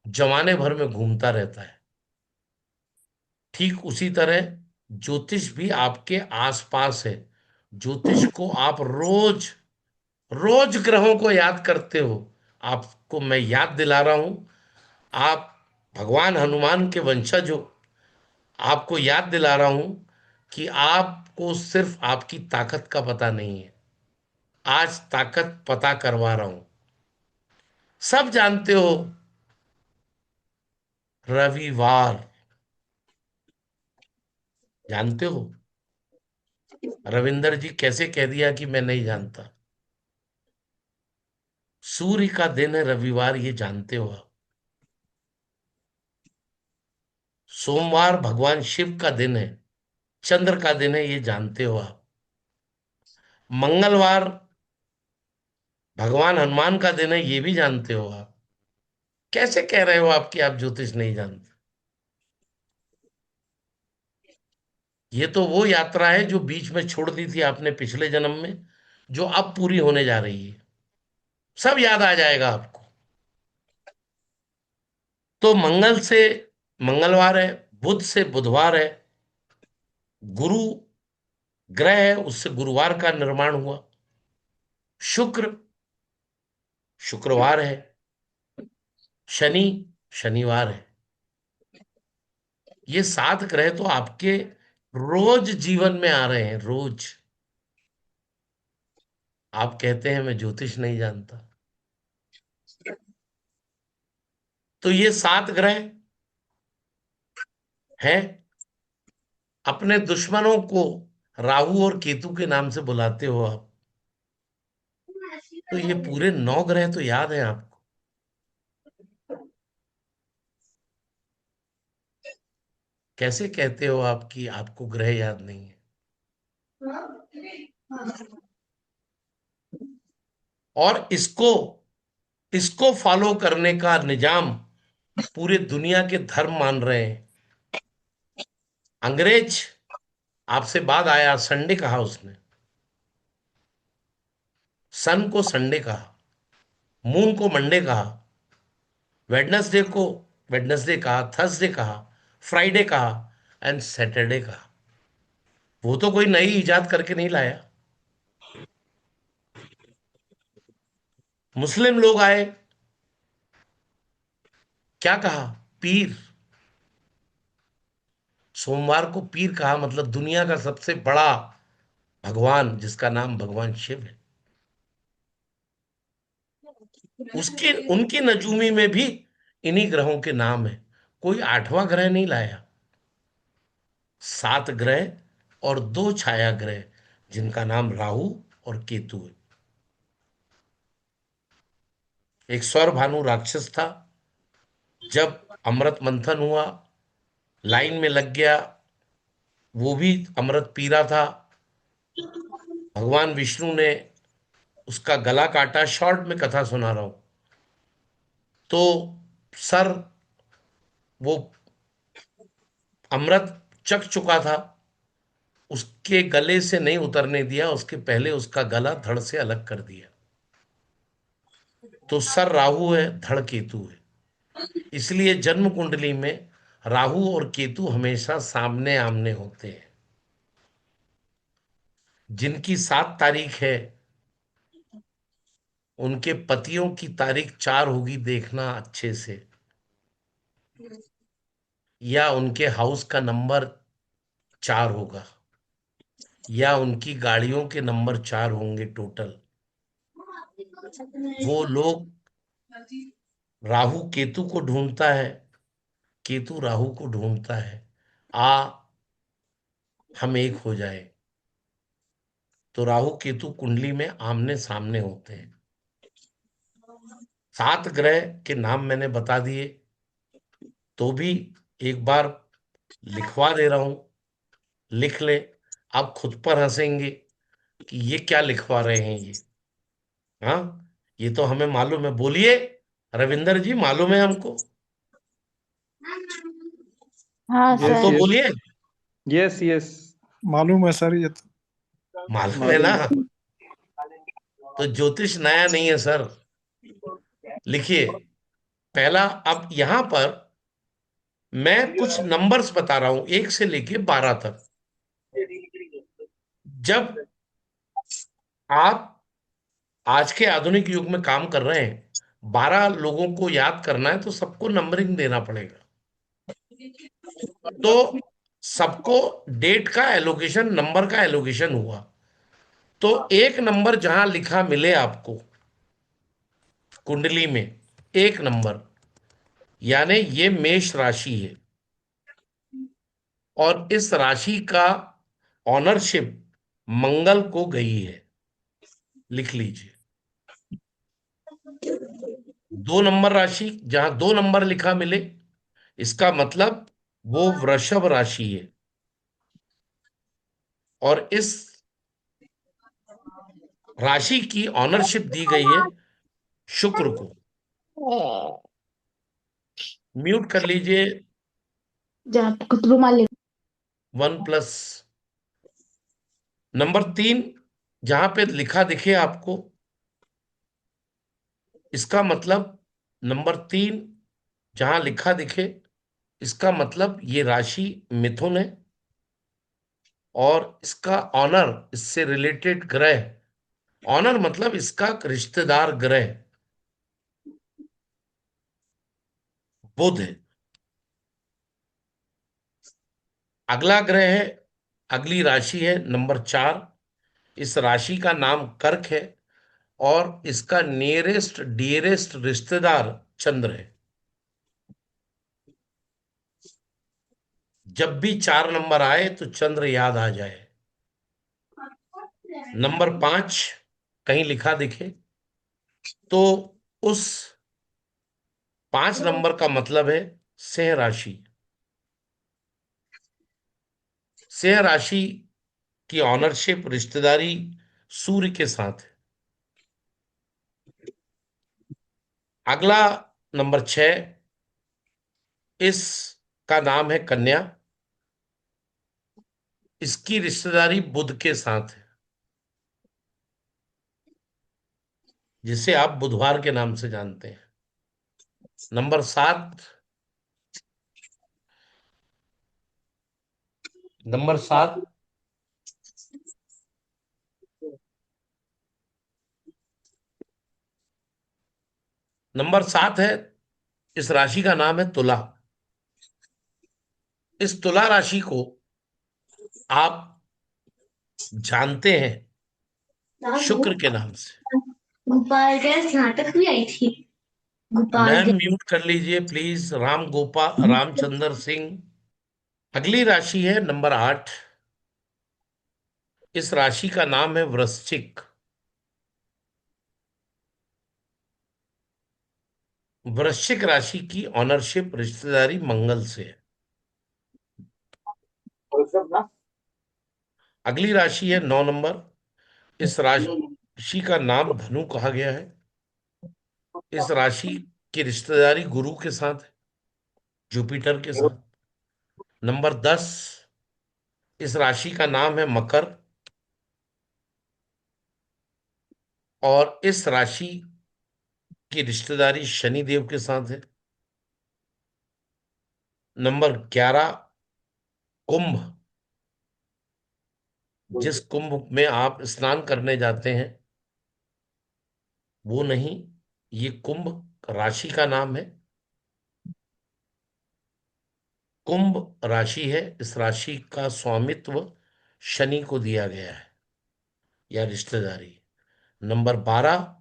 जमाने भर में घूमता रहता है। ठीक उसी तरह ज्योतिष भी आपके आसपास है। ज्योतिष को आप रोज रोज ग्रहों को याद करते हो। आपको मैं याद दिला रहा हूं, आप भगवान हनुमान के वंशज हो। आपको याद दिला रहा हूं कि आपको सिर्फ आपकी ताकत का पता नहीं है। आज ताकत पता करवा रहा हूं। सब जानते हो, रविवार जानते हो? रविंदर जी कैसे कह दिया कि मैं नहीं जानता? सूर्य का दिन है रविवार, ये जानते हो आप। सोमवार भगवान शिव का दिन है, चंद्र का दिन है, ये जानते हो आप। मंगलवार भगवान हनुमान का दिन है, ये भी जानते हो आप। कैसे कह रहे हो आप कि आप ज्योतिष नहीं जानते? ये तो वो यात्रा है जो बीच में छोड़ दी थी आपने पिछले जन्म में, जो अब पूरी होने जा रही है। सब याद आ जाएगा आपको। तो मंगल से मंगलवार है, बुध से बुधवार है, गुरु ग्रह है, उससे गुरुवार का निर्माण हुआ। शुक्र शुक्रवार है, शनि शनिवार है। ये 7 ग्रह तो आपके रोज जीवन में आ रहे हैं, रोज। आप कहते हैं मैं ज्योतिष नहीं जानता। तो ये 7 ग्रह हैं। अपने दुश्मनों को राहु और केतु के नाम से बुलाते हो आप। तो ये पूरे 9 ग्रह तो याद है आपको। कैसे कहते हो आप कि आपको ग्रह याद नहीं है? और इसको इसको फॉलो करने का निजाम पूरे दुनिया के धर्म मान रहे हैं। अंग्रेज आपसे बाद आया, संडे कहा उसने। सन को संडे कहा, मून को मंडे कहा, वेडनेसडे को वेडनेसडे कहा, थर्सडे कहा, फ्राइडे कहा एंड सैटरडे कहा। वो तो कोई नई इजाद करके नहीं लाया। मुस्लिम लोग आए, क्या कहा? पीर। सोमवार को पीर कहा, मतलब दुनिया का सबसे बड़ा भगवान जिसका नाम भगवान शिव है, उसके उनकी नजूमी में भी इन्हीं ग्रहों के नाम है। कोई 8वां ग्रह नहीं लाया। 7 ग्रह और 2 छाया ग्रह जिनका नाम राहु और केतु है। एक स्वर भानु राक्षस था, जब अमृत मंथन हुआ, लाइन में लग गया, वो भी अमृत पी रहा था। भगवान विष्णु ने उसका गला काटा। शॉर्ट में कथा सुना रहा हूं। तो सर, वो अमृत चख चुका था, उसके गले से नहीं उतरने दिया, उसके पहले उसका गला धड़ से अलग कर दिया। तो सर राहु है, धड़ केतु है। इसलिए जन्म कुंडली में राहु और केतु हमेशा सामने आमने होते हैं। जिनकी 7 तारीख है, उनके पतियों की तारीख 4 होगी, देखना अच्छे से। या उनके हाउस का नंबर 4 होगा, या उनकी गाड़ियों के नंबर 4 होंगे टोटल। वो लोग, राहु केतु को ढूंढता है, केतु राहु को ढूंढता है। आ हम एक हो जाए। तो राहु केतु कुंडली में आमने सामने होते हैं। 7 ग्रह के नाम मैंने बता दिए, तो भी एक बार लिखवा दे रहा हूं, लिख ले। आप खुद पर हंसेंगे कि ये क्या लिखवा रहे हैं ये। हाँ, ये तो हमें मालूम है। बोलिए रविंदर जी, मालूम है हमको। हाँ यस हमको सर। यस बोलिए। Yes yes. मालूम है सर, ये तो मालूम है मालूम ना? है। तो ज्योतिष नया नहीं है सर। लिखिए पहला। अब यहां पर मैं कुछ नंबर्स बता रहा हूं, 1 से लेके 12 तक। जब आप आज के आधुनिक युग में काम कर रहे हैं, 12 लोगों को याद करना है तो सबको नंबरिंग देना पड़ेगा। तो सबको डेट का एलोकेशन, नंबर का एलोकेशन हुआ। तो एक नंबर जहां लिखा मिले आपको कुंडली में, एक नंबर, यानी ये मेष राशि है और इस राशि का ऑनरशिप मंगल को गई है। लिख लीजिए, 2 नंबर राशि जहां 2 नंबर लिखा मिले, इसका मतलब वो वृषभ राशि है और इस राशि की ऑनरशिप दी गई है शुक्र को। म्यूट कर लीजिए। रुमाल ले। 1+। नंबर 3 जहां पे लिखा दिखे आपको, इसका मतलब नंबर 3 जहां लिखा दिखे, इसका मतलब ये राशि मिथुन है और इसका ऑनर, इससे रिलेटेड ग्रह, ऑनर मतलब इसका रिश्तेदार ग्रह बुध है। अगला ग्रह है, अगली राशि है नंबर 4। इस राशि का नाम कर्क है और इसका नियरेस्ट डियरेस्ट रिश्तेदार चंद्र है। जब भी 4 नंबर आए तो चंद्र याद आ जाए। नंबर 5 कहीं लिखा दिखे तो उस 5 नंबर का मतलब है सिंह राशि। सिंह राशि की ऑनरशिप, रिश्तेदारी सूर्य के साथ है। अगला नंबर 6, इसका नाम है कन्या। इसकी रिश्तेदारी बुध के साथ है, जिसे आप बुधवार के नाम से जानते हैं। नंबर 7, नंबर 7 नंबर 7 है, इस राशि का नाम है तुला। इस तुला राशि को आप जानते हैं शुक्र के नाम से। गोपाल गैस नाटक भी आई थी। गोपाल मैम म्यूट कर लीजिए प्लीज, राम गोपाल रामचंद्र सिंह। अगली राशि है नंबर 8। इस राशि का नाम है वृश्चिक। वृश्चिक राशि की ऑनरशिप, रिश्तेदारी मंगल से है। अगली राशि है 9 नंबर। इस राशि का नाम धनु कहा गया है। इस राशि की रिश्तेदारी गुरु के साथ है, जुपिटर के साथ। नंबर 10, इस राशि का नाम है मकर और इस राशि की रिश्तेदारी शनि देव के साथ है। नंबर 11, कुंभ। जिस कुंभ में आप स्नान करने जाते हैं वो नहीं, ये कुंभ राशि का नाम है। कुंभ राशि है, इस राशि का स्वामित्व शनि को दिया गया है या रिश्तेदारी। नंबर 12,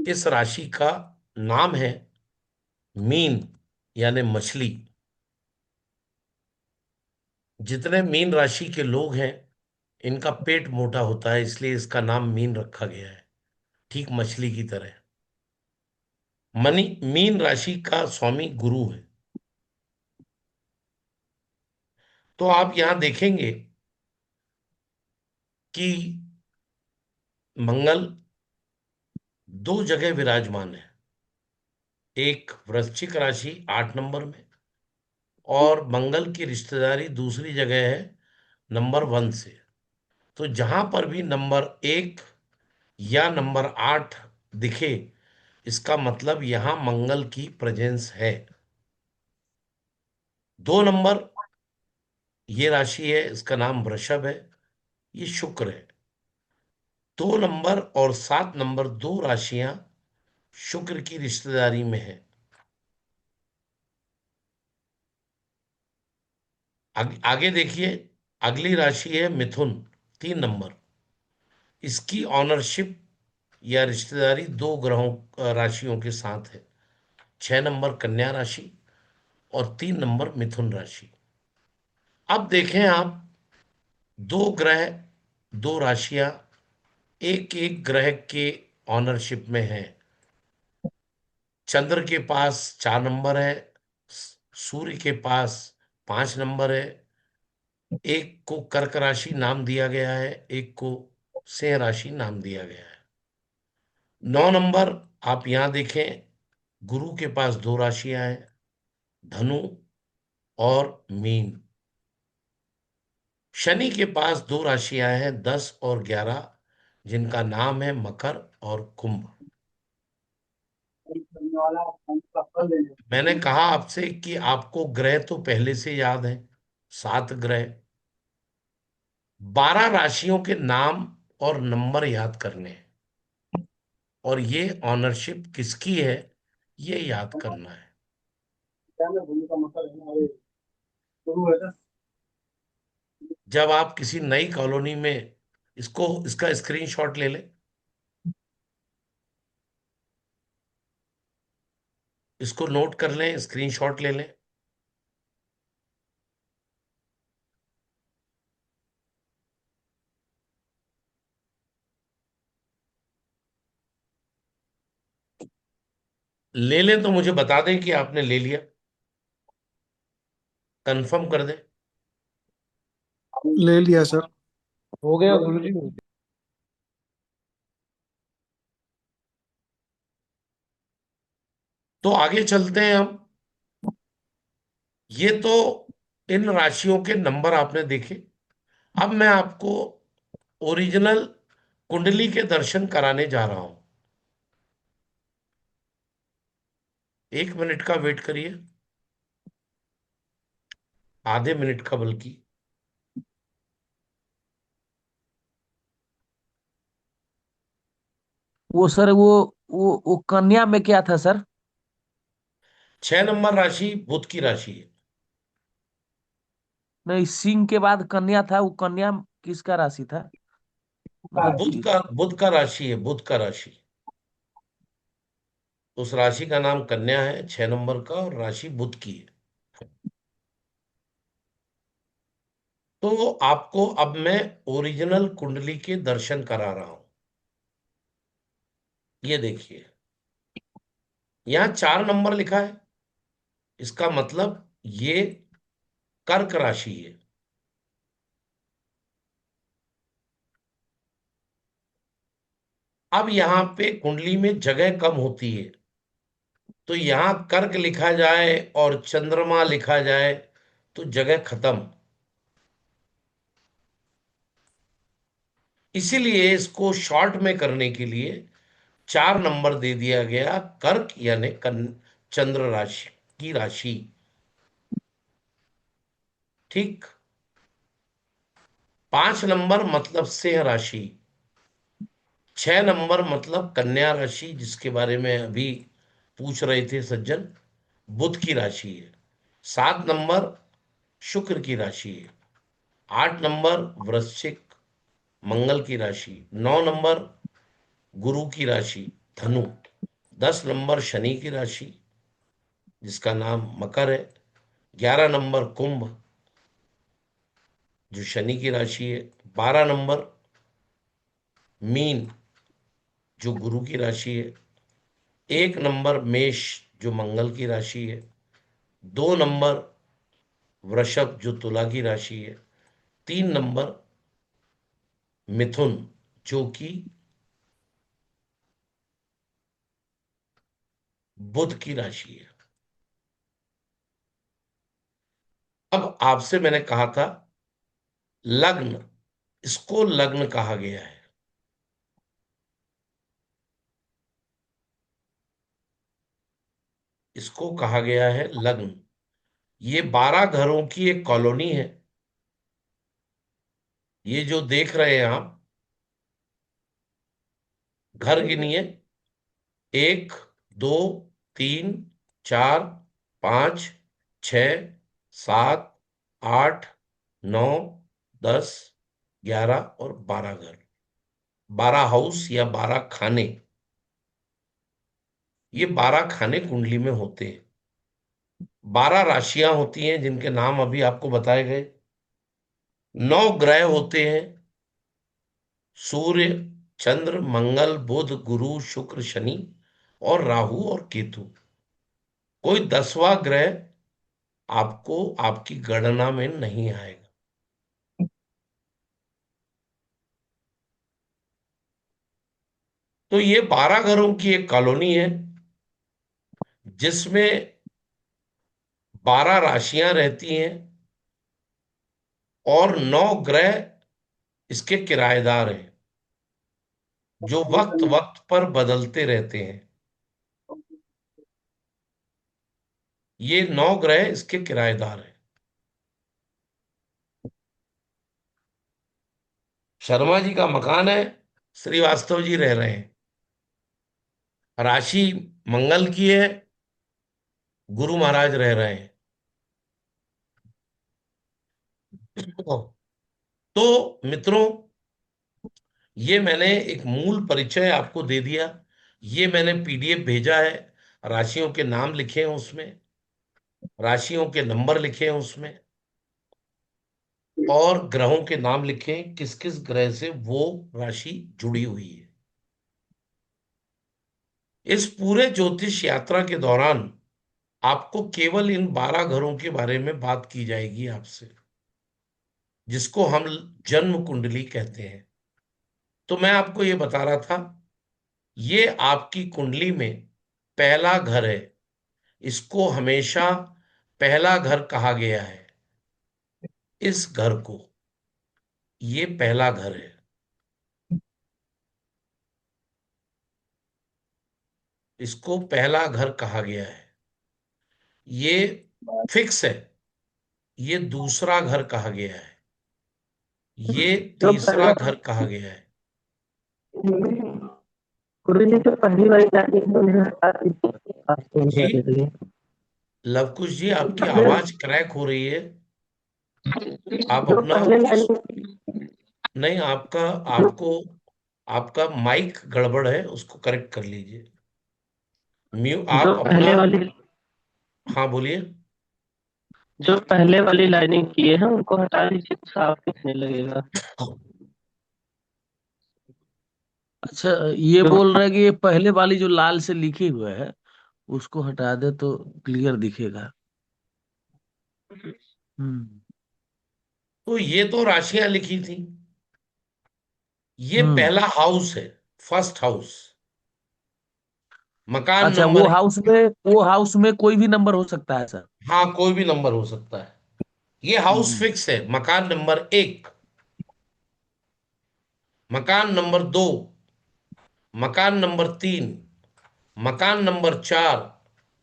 इस राशि का नाम है मीन यानी मछली। जितने मीन राशि के लोग हैं इनका पेट मोटा होता है, इसलिए इसका नाम मीन रखा गया है, ठीक मछली की तरह। मनी मीन राशि का स्वामी गुरु है। तो आप यहां देखेंगे कि मंगल 2 जगह विराजमान है, एक वृश्चिक राशि 8 नंबर में और मंगल की रिश्तेदारी दूसरी जगह है नंबर 1 से। तो जहां पर भी नंबर 1 या नंबर 8 दिखे, इसका मतलब यहां मंगल की प्रेजेंस है। 2 नंबर ये राशि है, इसका नाम वृषभ है, ये शुक्र है। 2 नंबर और 7 नंबर, दो राशियां शुक्र की रिश्तेदारी में है। आगे देखिए, अगली राशि है मिथुन, 3 नंबर। इसकी ऑनरशिप या रिश्तेदारी दो ग्रहों राशियों के साथ है। 6 नंबर कन्या राशि और 3 नंबर मिथुन राशि। अब देखें आप, दो ग्रह, दो राशियां एक एक ग्रह के ऑनरशिप में है। चंद्र के पास 4 नंबर है, सूर्य के पास 5 नंबर है। एक को कर्क राशि नाम दिया गया है, एक को सिंह राशि नाम दिया गया है। 9 नंबर, आप यहां देखें, गुरु के पास दो राशियां हैं, धनु और मीन। शनि के पास दो राशियां हैं, 10 और 11, जिनका नाम है मकर और कुंभ। मैंने कहा आपसे कि आपको ग्रह तो पहले से याद है, 7 ग्रह। 12 राशियों के नाम और नंबर याद करने हैं, और ये ऑनरशिप किसकी है ये याद करना है। जब आप किसी नई कॉलोनी में, इसका स्क्रीनशॉट ले लें, इसको नोट कर लें, स्क्रीनशॉट ले लें। ले लें तो मुझे बता दें कि आपने ले लिया, कंफर्म कर दें। ले लिया सर। हो गया गुरुजी। तो आगे चलते हैं हम। ये तो इन राशियों के नंबर आपने देखे। अब मैं आपको ओरिजिनल कुंडली के दर्शन कराने जा रहा हूं। 1 मिनट का वेट करिए, आधे मिनट का बल्कि। वो सर वो कन्या में क्या था सर? 6 नंबर राशि बुध की राशि है। नहीं, सिंह के बाद कन्या था, वो कन्या किसका राशि था? मतलब बुध का राशि है, बुध का राशि। उस राशि का नाम कन्या है, 6 नंबर का, और राशि बुध की है। तो आपको अब मैं ओरिजिनल कुंडली के दर्शन करा रहा हूं। ये देखिए, यहां 4 नंबर लिखा है, इसका मतलब ये कर्क राशि है। अब यहां पे कुंडली में जगह कम होती है, तो यहां कर्क लिखा जाए और चंद्रमा लिखा जाए तो जगह खत्म। इसीलिए इसको शॉर्ट में करने के लिए 4 नंबर दे दिया गया, कर्क यानी चंद्र राशि की राशि। ठीक। 5 नंबर मतलब सिंह राशि। 6 नंबर मतलब कन्या राशि, जिसके बारे में अभी पूछ रहे थे सज्जन, बुध की राशि है। 7 नंबर शुक्र की राशि है। 8 नंबर वृश्चिक, मंगल की राशि। 9 नंबर गुरु की राशि, धनु। 10 नंबर शनि की राशि, जिसका नाम मकर है। 11 नंबर कुंभ, जो शनि की राशि है। 12 नंबर मीन, जो गुरु की राशि है। 1 नंबर मेष, जो मंगल की राशि है। 2 नंबर वृषभ, जो तुला की राशि है। 3 नंबर मिथुन, जो कि बुध की राशि है। अब आपसे मैंने कहा था लग्न, इसको लग्न कहा गया है। इसको कहा गया है लग्न। ये 12 घरों की एक कॉलोनी है, ये जो देख रहे हैं आप, घर गिनिए। 1, 2, 3, 4, 5, 6, 7, 8, 9, 10, 11 और 12 12 हाउस या 12 खाने। ये 12 खाने कुंडली में होते हैं। 12 राशियां होती हैं जिनके नाम अभी आपको बताए गए। 9 ग्रह होते हैं, सूर्य, चंद्र, मंगल, बुध, गुरु, शुक्र, शनि और राहु और केतु। कोई 10वां ग्रह आपको आपकी गणना में नहीं आएगा। तो ये 12 घरों की एक कॉलोनी है जिसमें 12 राशियां रहती हैं और 9 ग्रह इसके किराएदार हैं जो वक्त वक्त पर बदलते रहते हैं। ये 9 ग्रह इसके किराएदार हैं। शर्मा जी का मकान है, श्रीवास्तव जी रह रहे हैं। राशि मंगल की है, गुरु महाराज रह रहे हैं। तो मित्रों, ये मैंने एक मूल परिचय आपको दे दिया। ये मैंने पीडीएफ भेजा है, राशियों के नाम लिखे हैं उसमें, राशियों के नंबर लिखे हैं उसमें, और ग्रहों के नाम लिखे हैं, किस किस ग्रह से वो राशि जुड़ी हुई है। इस पूरे ज्योतिष यात्रा के दौरान आपको केवल इन 12 घरों के बारे में बात की जाएगी आपसे, जिसको हम जन्म कुंडली कहते हैं। तो मैं आपको ये बता रहा था, ये आपकी कुंडली में पहला घर है। इसको हमेशा पहला घर कहा गया है। इस घर को, ये पहला घर है। इसको पहला घर कहा गया है। ये फिक्स है। ये दूसरा घर कहा गया है। ये जो तीसरा पहले घर कहा गया है। गुरुजी जो पहली वाली लाइन है, उन्हें हटा दीजिए, आप जी कर दीजिए। लवकुश जी, आपकी पहले आवाज क्रैक हो रही है। आप जो अपना, पहले लाइन नहीं, आपका, आपको, आपका माइक गड़बड़ है, उसको करेक्ट कर लीजिए। जो आप अपना, पहले वाली हाँ बोलिए। जो पहले वाली लाइनिंग किए हैं उनको हटा दीजिए, तो साफ दिखने लगेगा। अच्छा, ये जो बोल रहा है कि ये पहले वाली जो लाल से लिखे हुए है उसको हटा दे तो क्लियर दिखेगा। हम्म। तो ये तो राशियां लिखी थी। ये हम्म। पहला हाउस है, फर्स्ट हाउस, मकान अच्छा, नंबर। वो हाउस में कोई भी नंबर हो सकता है सर? हाँ, कोई भी नंबर हो सकता है। ये हाउस हम्म। फिक्स है। मकान नंबर 1, मकान नंबर 2, मकान नंबर 3, मकान नंबर 4,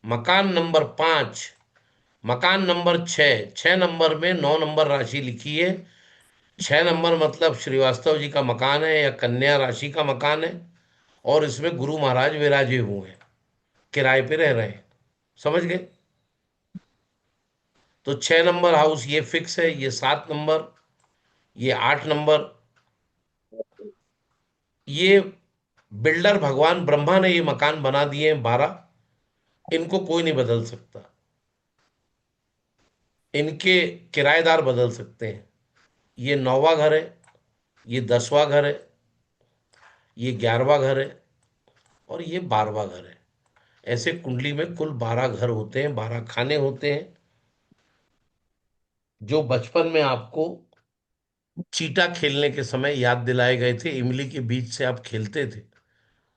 मकान नंबर 5, मकान नंबर 6। 6 नंबर में 9 नंबर राशि लिखी है। 6 नंबर मतलब श्रीवास्तव जी का मकान है या कन्या राशि का मकान है, और इसमें गुरु महाराज विराजे हुए हैं, किराए पे रह रहे हैं। समझ गए? तो 6 नंबर हाउस ये फिक्स है। ये 7 नंबर, ये 8 नंबर, ये बिल्डर भगवान ब्रह्मा ने ये मकान बना दिए हैं 12। इनको कोई नहीं बदल सकता। इनके किराएदार बदल सकते हैं। ये 9वां घर है, ये 10वां घर है, ये 11वां घर है, और ये 12वां घर है। ऐसे कुंडली में कुल 12 घर होते हैं, 12 खाने होते हैं, जो बचपन में आपको चीटा खेलने के समय याद दिलाए गए थे। इमली के बीच से आप खेलते थे,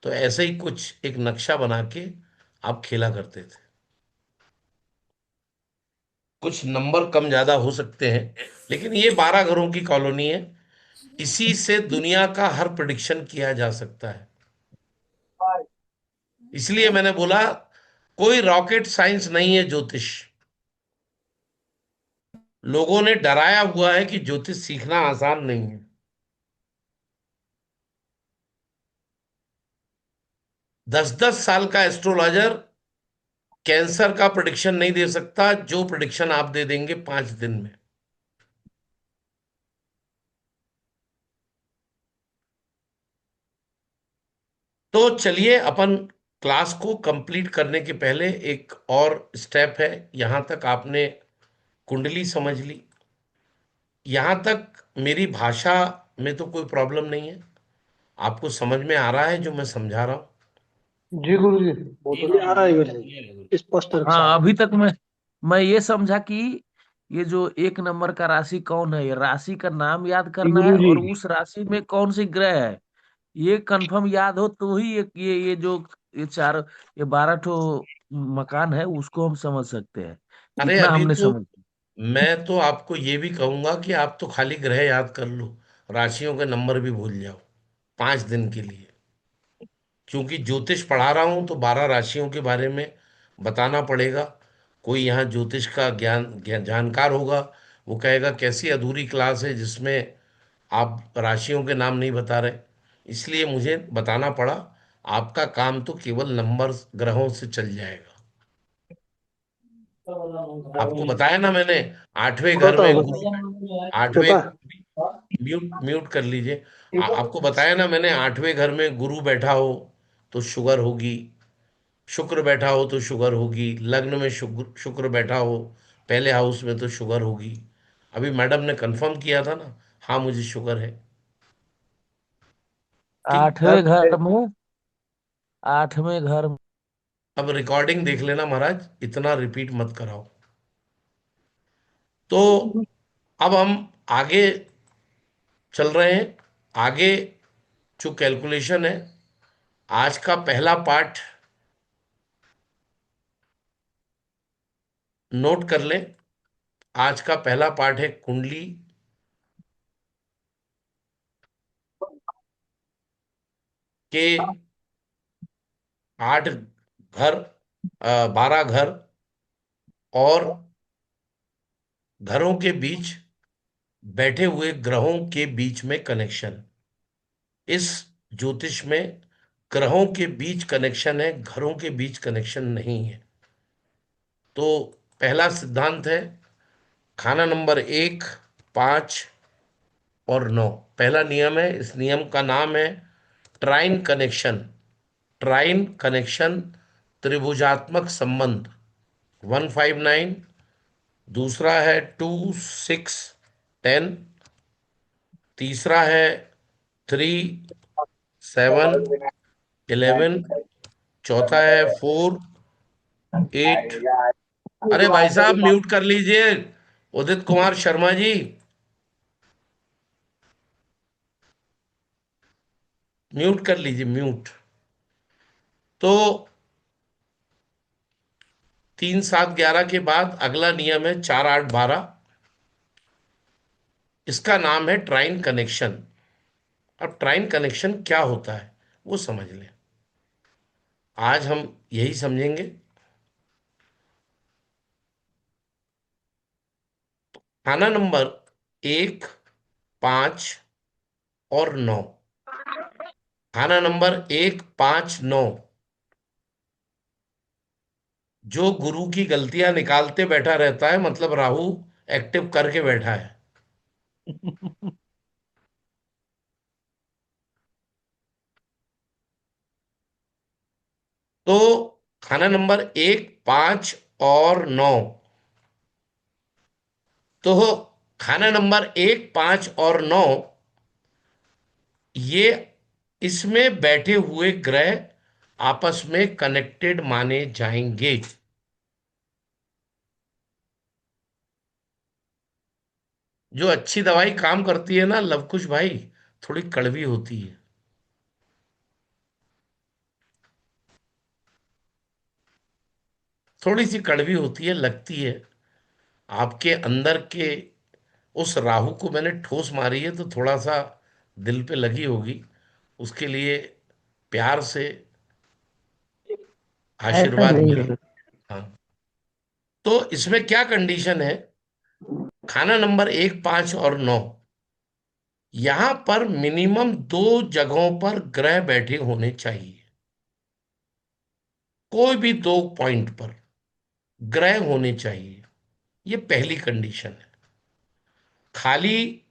तो ऐसे ही कुछ एक नक्शा बना के आप खेला करते थे। कुछ नंबर कम ज्यादा हो सकते हैं, लेकिन ये 12 घरों की कॉलोनी है। इसी से दुनिया का हर प्रिडिक्शन किया जा सकता है। इसलिए मैंने बोला, कोई रॉकेट साइंस नहीं है ज्योतिष। लोगों ने डराया हुआ है कि ज्योतिष सीखना आसान नहीं है। 10 10 साल का एस्ट्रोलॉजर कैंसर का प्रिडिक्शन नहीं दे सकता जो प्रिडिक्शन आप दे देंगे 5 दिन में। तो चलिए अपन क्लास को कंप्लीट करने के पहले एक और स्टेप है। यहां तक आपने कुंडली समझ ली, यहां तक मेरी भाषा में तो कोई प्रॉब्लम नहीं है, आपको समझ में आ रहा है जो मैं समझा रहा हूं? जी गुरु जी। बहुत जी बढ़िया आ रहा है गुरु क्लियर है गुरु। जी, स्पष्ट रूप से आ हाँ, रहा है। अभी तक मैं ये समझा कि ये जो 1 नंबर का राशि कौन है, ये राशि का नाम याद जी करना है गुरु जी। और उस राशि में कौन सी ग्रह है, ये कंफर्म याद हो तो ही ये जो ये 12 ठो मकान है उसको हम समझ सकते हैं। अरे इतना अभी हमने तो समझ। मैं तो आपको ये भी कहूंगा कि आप तो खाली ग्रह याद कर लो, राशियों के नंबर भी भूल जाओ 5 दिन के लिए। क्योंकि ज्योतिष पढ़ा रहा हूं तो 12 राशियों के बारे में बताना पड़ेगा। कोई यहाँ ज्योतिष का जानकार होगा, वो कहेगा कैसी अधूरी क्लास है जिसमें आप राशियों के नाम नहीं बता रहे। इसलिए मुझे बताना पड़ा। आपका काम तो केवल नंबर ग्रहों से चल जाएगा। आपको बताया ना मैंने, आठवें घर बताओ में गुरु, बताओ। आठवें, बता। म्यूट म्यूट कर लीजिए। आपको बताया ना मैंने, 8वें घर में गुरु बैठा हो तो शुगर होगी, शुक्र बैठा हो तो शुगर होगी, लग्न में शुक्र शुक्र बैठा हो पहले हाउस में तो शुगर होगी। अभी मैडम ने कंफर्म किया था ना, हाँ मुझे शुगर है। ठीक। 8वें घर में 8वें घर। अब रिकॉर्डिंग देख लेना महाराज, इतना रिपीट मत कराओ। तो अब हम आगे चल रहे हैं। आगे जो कैलकुलेशन है, आज का पहला पार्ट नोट कर लें। आज का पहला पार्ट है कुंडली के 8 घर, 12 घर और घरों के बीच बैठे हुए ग्रहों के बीच में कनेक्शन। इस ज्योतिष में ग्रहों के बीच कनेक्शन है, घरों के बीच कनेक्शन नहीं है। तो पहला सिद्धांत है, खाना नंबर 1, 5 और 9। पहला नियम है, इस नियम का नाम है ट्राइन कनेक्शन। ट्राइन कनेक्शन, त्रिभुजात्मक संबंध 159। दूसरा है 2 6 10। तीसरा है 3 7 11। चौथा है 4 8। अरे भाई साहब म्यूट कर लीजिए, उदित कुमार शर्मा जी, म्यूट कर लीजिए, म्यूट। तो 3 7 11 के बाद अगला नियम है 4 8 12। इसका नाम है ट्राइन कनेक्शन। अब ट्राइन कनेक्शन क्या होता है वो समझ लें, आज हम यही समझेंगे। खाना नंबर 1 5 और 9। खाना नंबर 1 5 9 जो गुरु की गलतियां निकालते बैठा रहता है, मतलब राहु एक्टिव करके बैठा है। तो खाना नंबर 1 5 और 9। तो खाना नंबर 1 5 और 9, ये इसमें बैठे हुए ग्रह आपस में कनेक्टेड माने जाएंगे। जो अच्छी दवाई काम करती है ना लवकुश भाई, थोड़ी कड़वी होती है। थोड़ी सी कड़वी होती है, लगती है। आपके अंदर के उस राहु को मैंने ठोस मारी है तो थोड़ा सा दिल पे लगी होगी। उसके लिए प्यार से ऐसा आशीर्वाद नहीं मिले। है। हाँ। तो इसमें क्या कंडीशन है, खाना नंबर 1 5 और 9, यहां पर मिनिमम 2 जगहों पर ग्रह बैठे होने चाहिए। कोई भी दो पॉइंट पर ग्रह होने चाहिए। ये पहली कंडीशन है। खाली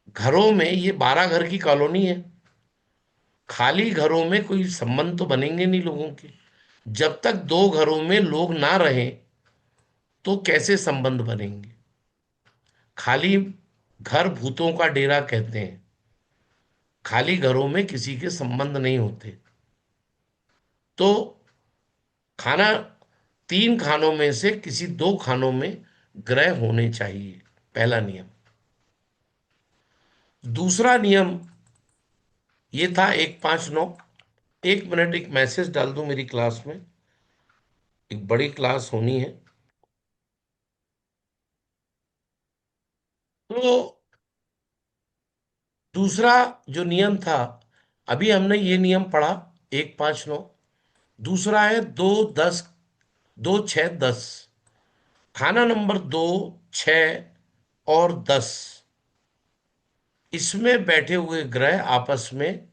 घरों में, ये 12 घर की कॉलोनी है, खाली घरों में कोई संबंध तो बनेंगे नहीं लोगों के। जब तक दो घरों में लोग ना रहें तो कैसे संबंध बनेंगे। खाली घर भूतों का डेरा कहते हैं। खाली घरों में किसी के संबंध नहीं होते। तो खाना, तीन खानों में से किसी दो खानों में ग्रह होने चाहिए, पहला नियम। दूसरा नियम ये था 159। 1 मिनट, एक मैसेज डाल दूं मेरी क्लास में, एक बड़ी क्लास होनी है। तो दूसरा जो नियम था, अभी हमने ये नियम पढ़ा 159। दूसरा है 2 10, 2 6 10। खाना नंबर 2 6 और 10, इसमें बैठे हुए ग्रह आपस में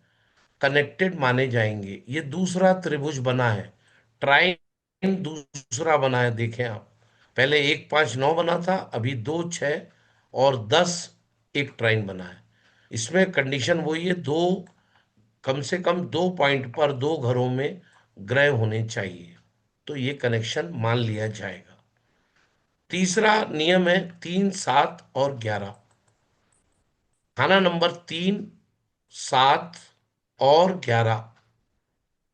कनेक्टेड माने जाएंगे। ये दूसरा त्रिभुज बना है, ट्राइन दूसरा बना है। देखें आप, पहले 1 5 9 बना था, अभी 2 6 और 10 एक ट्राइन बना है। इसमें कंडीशन वही है, दो, कम से कम दो पॉइंट पर दो घरों में ग्रह होने चाहिए, तो ये कनेक्शन मान लिया जाएगा। तीसरा नियम है 3 7 और 11। खाना नंबर 3 7 और 11,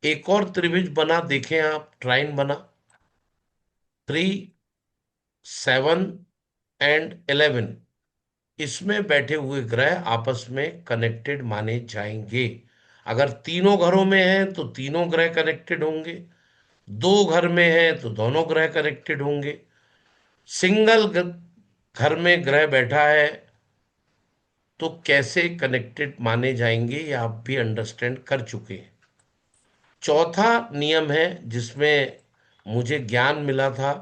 एक और त्रिभुज बना, देखें आप, ट्राइन बना, 3 7 और 11। इसमें बैठे हुए ग्रह आपस में कनेक्टेड माने जाएंगे। अगर तीनों घरों में हैं तो तीनों ग्रह कनेक्टेड होंगे, दो घर में हैं तो दोनों ग्रह कनेक्टेड होंगे, सिंगल घर में ग्रह बैठा है तो कैसे कनेक्टेड माने जाएंगे, ये आप भी अंडरस्टैंड कर चुके हैं। चौथा नियम है जिसमें मुझे ज्ञान मिला था,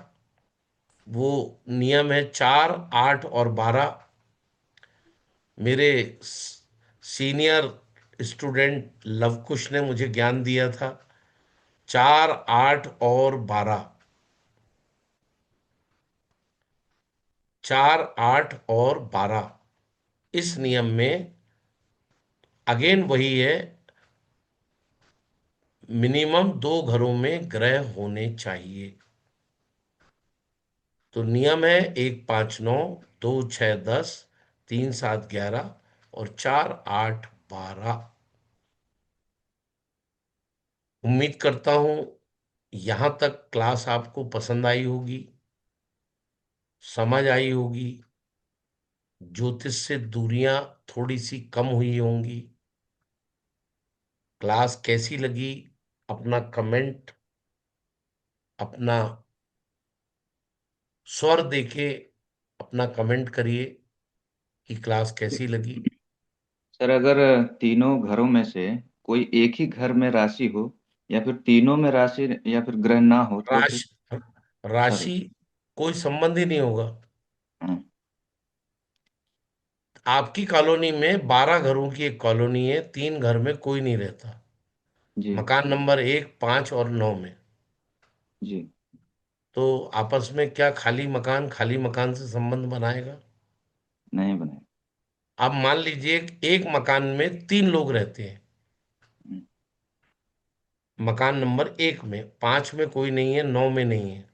वो नियम है 4 8 और 12। मेरे सीनियर स्टूडेंट लवकुश ने मुझे ज्ञान दिया था। 4 8 और 12, 4 8 और 12, इस नियम में अगेन वही है, मिनिमम दो घरों में ग्रह होने चाहिए। तो नियम है 1 5 9, 2 6 10, 3 7 11 और 4 8 12। उम्मीद करता हूं यहां तक क्लास आपको पसंद आई होगी, समझ आई होगी, ज्योतिष से दूरियां थोड़ी सी कम हुई होंगी। क्लास कैसी लगी, अपना कमेंट, अपना स्वर देके अपना कमेंट करिए कि क्लास कैसी लगी। सर, अगर तीनों घरों में से कोई एक ही घर में राशि हो, या फिर तीनों में राशि या फिर ग्रह ना हो, तो फिर। राशि, सॉरी। राशि कोई संबंध ही नहीं होगा। हाँ। आपकी कॉलोनी में 12 घरों की एक कॉलोनी है, तीन घर में कोई नहीं रहता, जी। मकान नंबर 1 5 और 9 में। जी। तो आपस में क्या खाली मकान से संबंध बनाएगा। नहीं बनाए। अब मान लीजिए एक मकान में तीन लोग रहते हैं, हम्म। मकान नंबर 1 में, 5 में कोई नहीं है, 9 में नहीं है।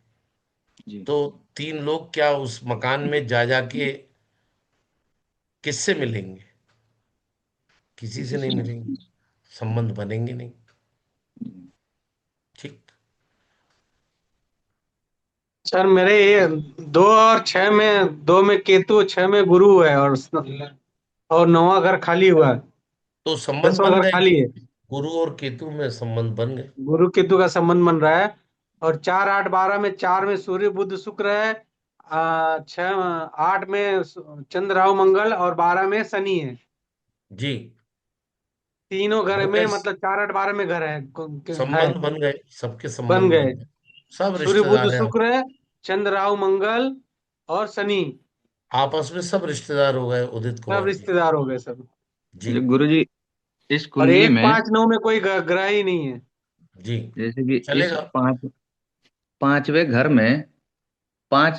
जी। तो तीन लोग क्या उस मकान में जा जाके किससे मिलेंगे, किसी से किसी नहीं से नहीं। मिलेंगे, संबंध बनेंगे नहीं। जी। ठीक। सर मेरे ये 2 और 6 में, 2 में केतु, 6 में गुरु है, और 9वां घर खाली हुआ है। तो संबंध 10वां बन घर गए, खाली है। गुरु और केतु में संबंध बन गए। गुरु केतु का संबंध बन रहा है। और 4 8 12 में, 4 में सूर्य बुध शुक्र है, 8 में चंद्र राहु मंगल, और 12 में शनि है। जी, तीनों घर बन में, गए, मतलब 4 8 12 में घर है, है, संबंध बन गए, सबके बन संबंध बन गए। गए। सब सूर्य बुध रिश्तेदार हैं, शुक्र है, चंद्र राहु मंगल और शनि, आपस में सब रिश्तेदार हो गए उदित सब कुमार जी। रिश्तेदार हो गए सब। जी। गुरु जी, इस और कुंडली एक में। 5 9 में कोई ग्रह ही नहीं है। जी, जैसे कि इस चलेगा। पांचवें घर में पांच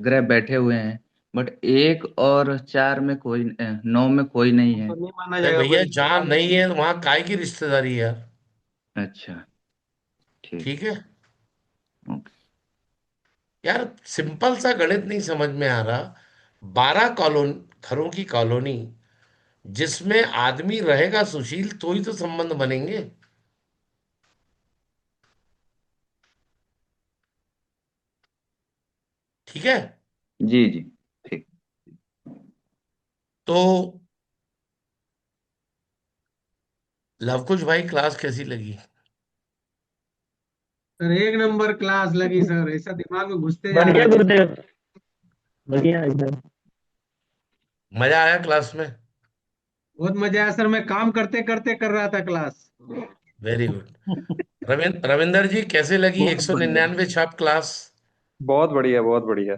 ग्रह बैठे हुए हैं, बट एक और चार में कोई, नौ में कोई नहीं है। तो नहीं माना अरे जाएगा कोई भैया, रिश्ता। जहां नहीं है वहां काय की रिश्तेदारी है यार। अच्छा, ठीक। ठीक है ओके। यार, सिंपल सा गणित नहीं समझ में आ रहा। 12 घरों की कॉलोनी, जिसमें आदमी रहेगा सुशील तो ही तो संबंध बनेंगे। ठीक है। जी जी, ठीक। तो लवकुश भाई, क्लास कैसी लगी? सर एक नंबर क्लास लगी सर, ऐसा दिमाग में घुसते जा रहा बढ़िया है सर। गुरुदेव, बढ़िया एकदम। मजा आया क्लास में? बहुत मजा आया सर, मैं काम करते करते कर रहा था class. Very good. Ravinder ji, कैसे लगी बहुत बढ़िया, 199 छाप क्लास? बहुत बढ़िया, बहुत बढ़िया।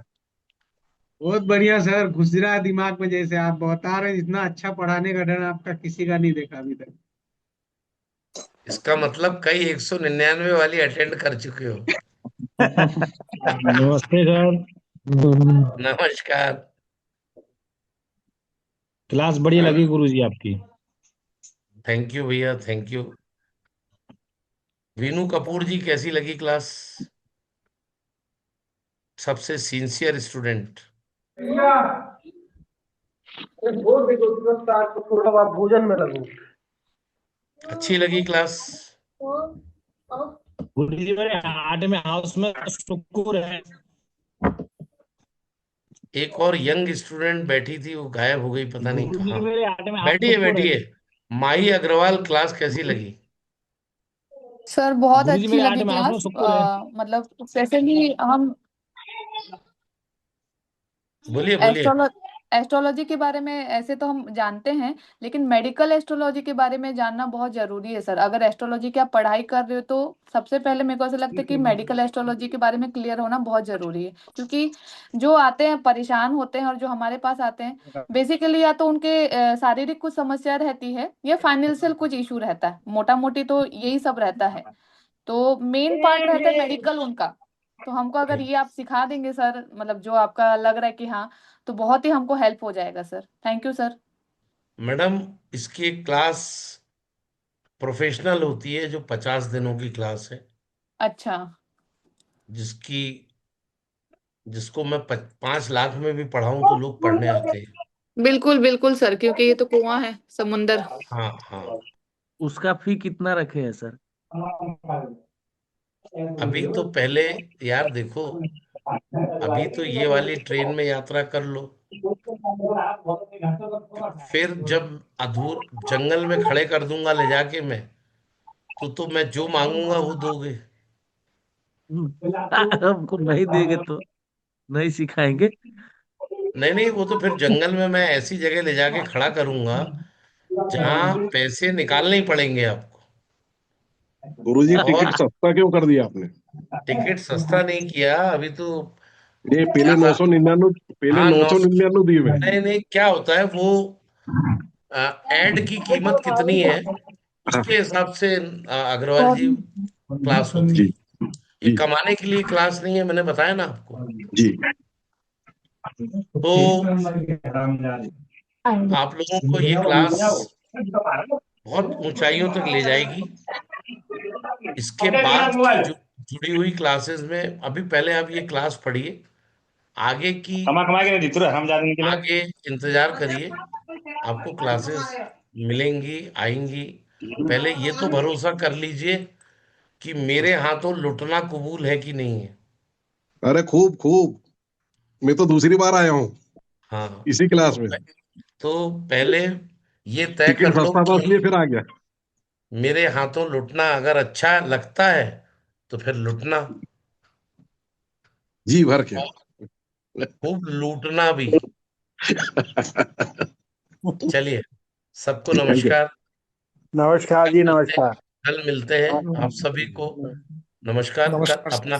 बहुत बढ़िया सर, घुस रहा है दिमाग में, जैसे आप बता रहे हैं, इतना अच्छा पढ़ाने का ढंग आपका किसी का नहीं देखा अभी तक। इसका मतलब कई 199 वाली अटेंड कर चुके हो। नमस्ते सर। नमस्कार। क्लास बढ़िया लगी गुरुजी आपकी। थैंक यू भैया, थैंक यू। वीनू कपूर जी, कैसी लगी क्लास? सबसे सिंसियर स्टूडेंट। अच्छी लगी क्लास? गुरुजी मेरे हार्ट में हाउस में शुक्र है। एक और यंग स्टूडेंट बैठी थी, वो गायब हो गई, पता नहीं गुरुजी कहाँ। मेरे हार्ट में हाउस बैठिए शुक्र है। बैठिए। माही अग्रवाल, क्लास कैसी लगी? सर बहुत गुरुजी अच्छी मेरे हार्ट लगी में हाउस में क्लास। शुक्र है। मतलब जैसे कि हम बोलिए बोलिए। एस्ट्रोलॉ एस्ट्रोलॉजी के बारे में ऐसे तो हम जानते हैं, लेकिन मेडिकल एस्ट्रोलॉजी के बारे में जानना बहुत जरूरी है सर। अगर एस्ट्रोलॉजी की आप पढ़ाई कर रहे हो तो सबसे पहले मेरे को ऐसा लगता है कि मेडिकल एस्ट्रोलॉजी के बारे में क्लियर होना बहुत जरूरी है। क्योंकि जो आते हैं परेशान होते हैं और जो हमारे पास आते हैं, बेसिकली या तो उनके शारीरिक कुछ समस्या रहती है या फाइनेंशियल कुछ इशू रहता है, मोटा मोटी तो यही सब रहता है। तो मेन पार्ट रहता है मेडिकल उनका। तो हमको अगर ये आप सिखा देंगे सर, मतलब जो आपका लग रहा है कि हाँ, तो बहुत ही हमको हेल्प हो जाएगा sir. Thank you sir. Madam, इसकी एक क्लास प्रोफेशनल होती है जो 50 दिनों की क्लास है, अच्छा। जिसकी जिसको मैं 5 लाख में भी पढ़ाऊं तो लोग पढ़ने आते हैं। बिल्कुल बिल्कुल सर, क्योंकि ये तो कुआं है, समुंदर। हाँ हाँ। उसका फी कितना रखे हैं सर? अभी तो पहले, यार देखो, अभी तो ये वाली ट्रेन में यात्रा कर लो, फिर जब अधूर जंगल में खड़े कर दूंगा ले जाके मैं, तो मैं जो मांगूंगा वो दोगे। हमको नहीं देंगे तो नहीं सिखाएंगे। नहीं नहीं, वो तो फिर जंगल में मैं ऐसी जगह ले जाके खड़ा करूंगा जहां पैसे निकालने ही पड़ेंगे आपको। गुरुजी टिकट और सस्ता क्यों कर दिया आपने? टिकट सस्ता नहीं किया अभी तो। ये पहले ज्यादा। 999, पहले हाँ, नौ 900। सौ निन्यानवे दिए हुए। नहीं नहीं, क्या होता है वो, एड की कीमत कितनी है उसके हिसाब से अग्रवाल जी क्लास होती जी है। ये जी कमाने के लिए क्लास नहीं है, मैंने बताया ना आपको। जी। तो आप लोगों को ये क्लास बहुत ऊंचाइयों तक ले जाएगी। इसके बाद की जो जुड़ी हुई क्लासेस में, अभी पहले आप ये क्लास पढ़िए, आगे की कमा कमा के नहीं जीतू हम ज्यादा निकले। आगे इंतजार करिए, आपको क्लासेस मिलेंगी, आएंगी। पहले ये तो भरोसा कर लीजिए कि मेरे हाथों लुटना कबूल है कि नहीं है। अरे खूब खूब, मैं तो दूसरी बार आया हूँ हाँ। इसी क्लास तो में। तो पहले ये तय टिकट कर लो सस्ता था कि इसलिए फिर आ गया। मेरे हाथों लुटना अगर अच्छा लगता है तो फिर लुटना, जी भर के। और खूब लूटना भी। चलिए, सबको थैंक यू। नमस्कार। नमस्कार कल जी, मिलते हैं। नमस्कार। कल मिलते हैं आप सभी को। नमस्कार। कल नमस्कार सर। अपना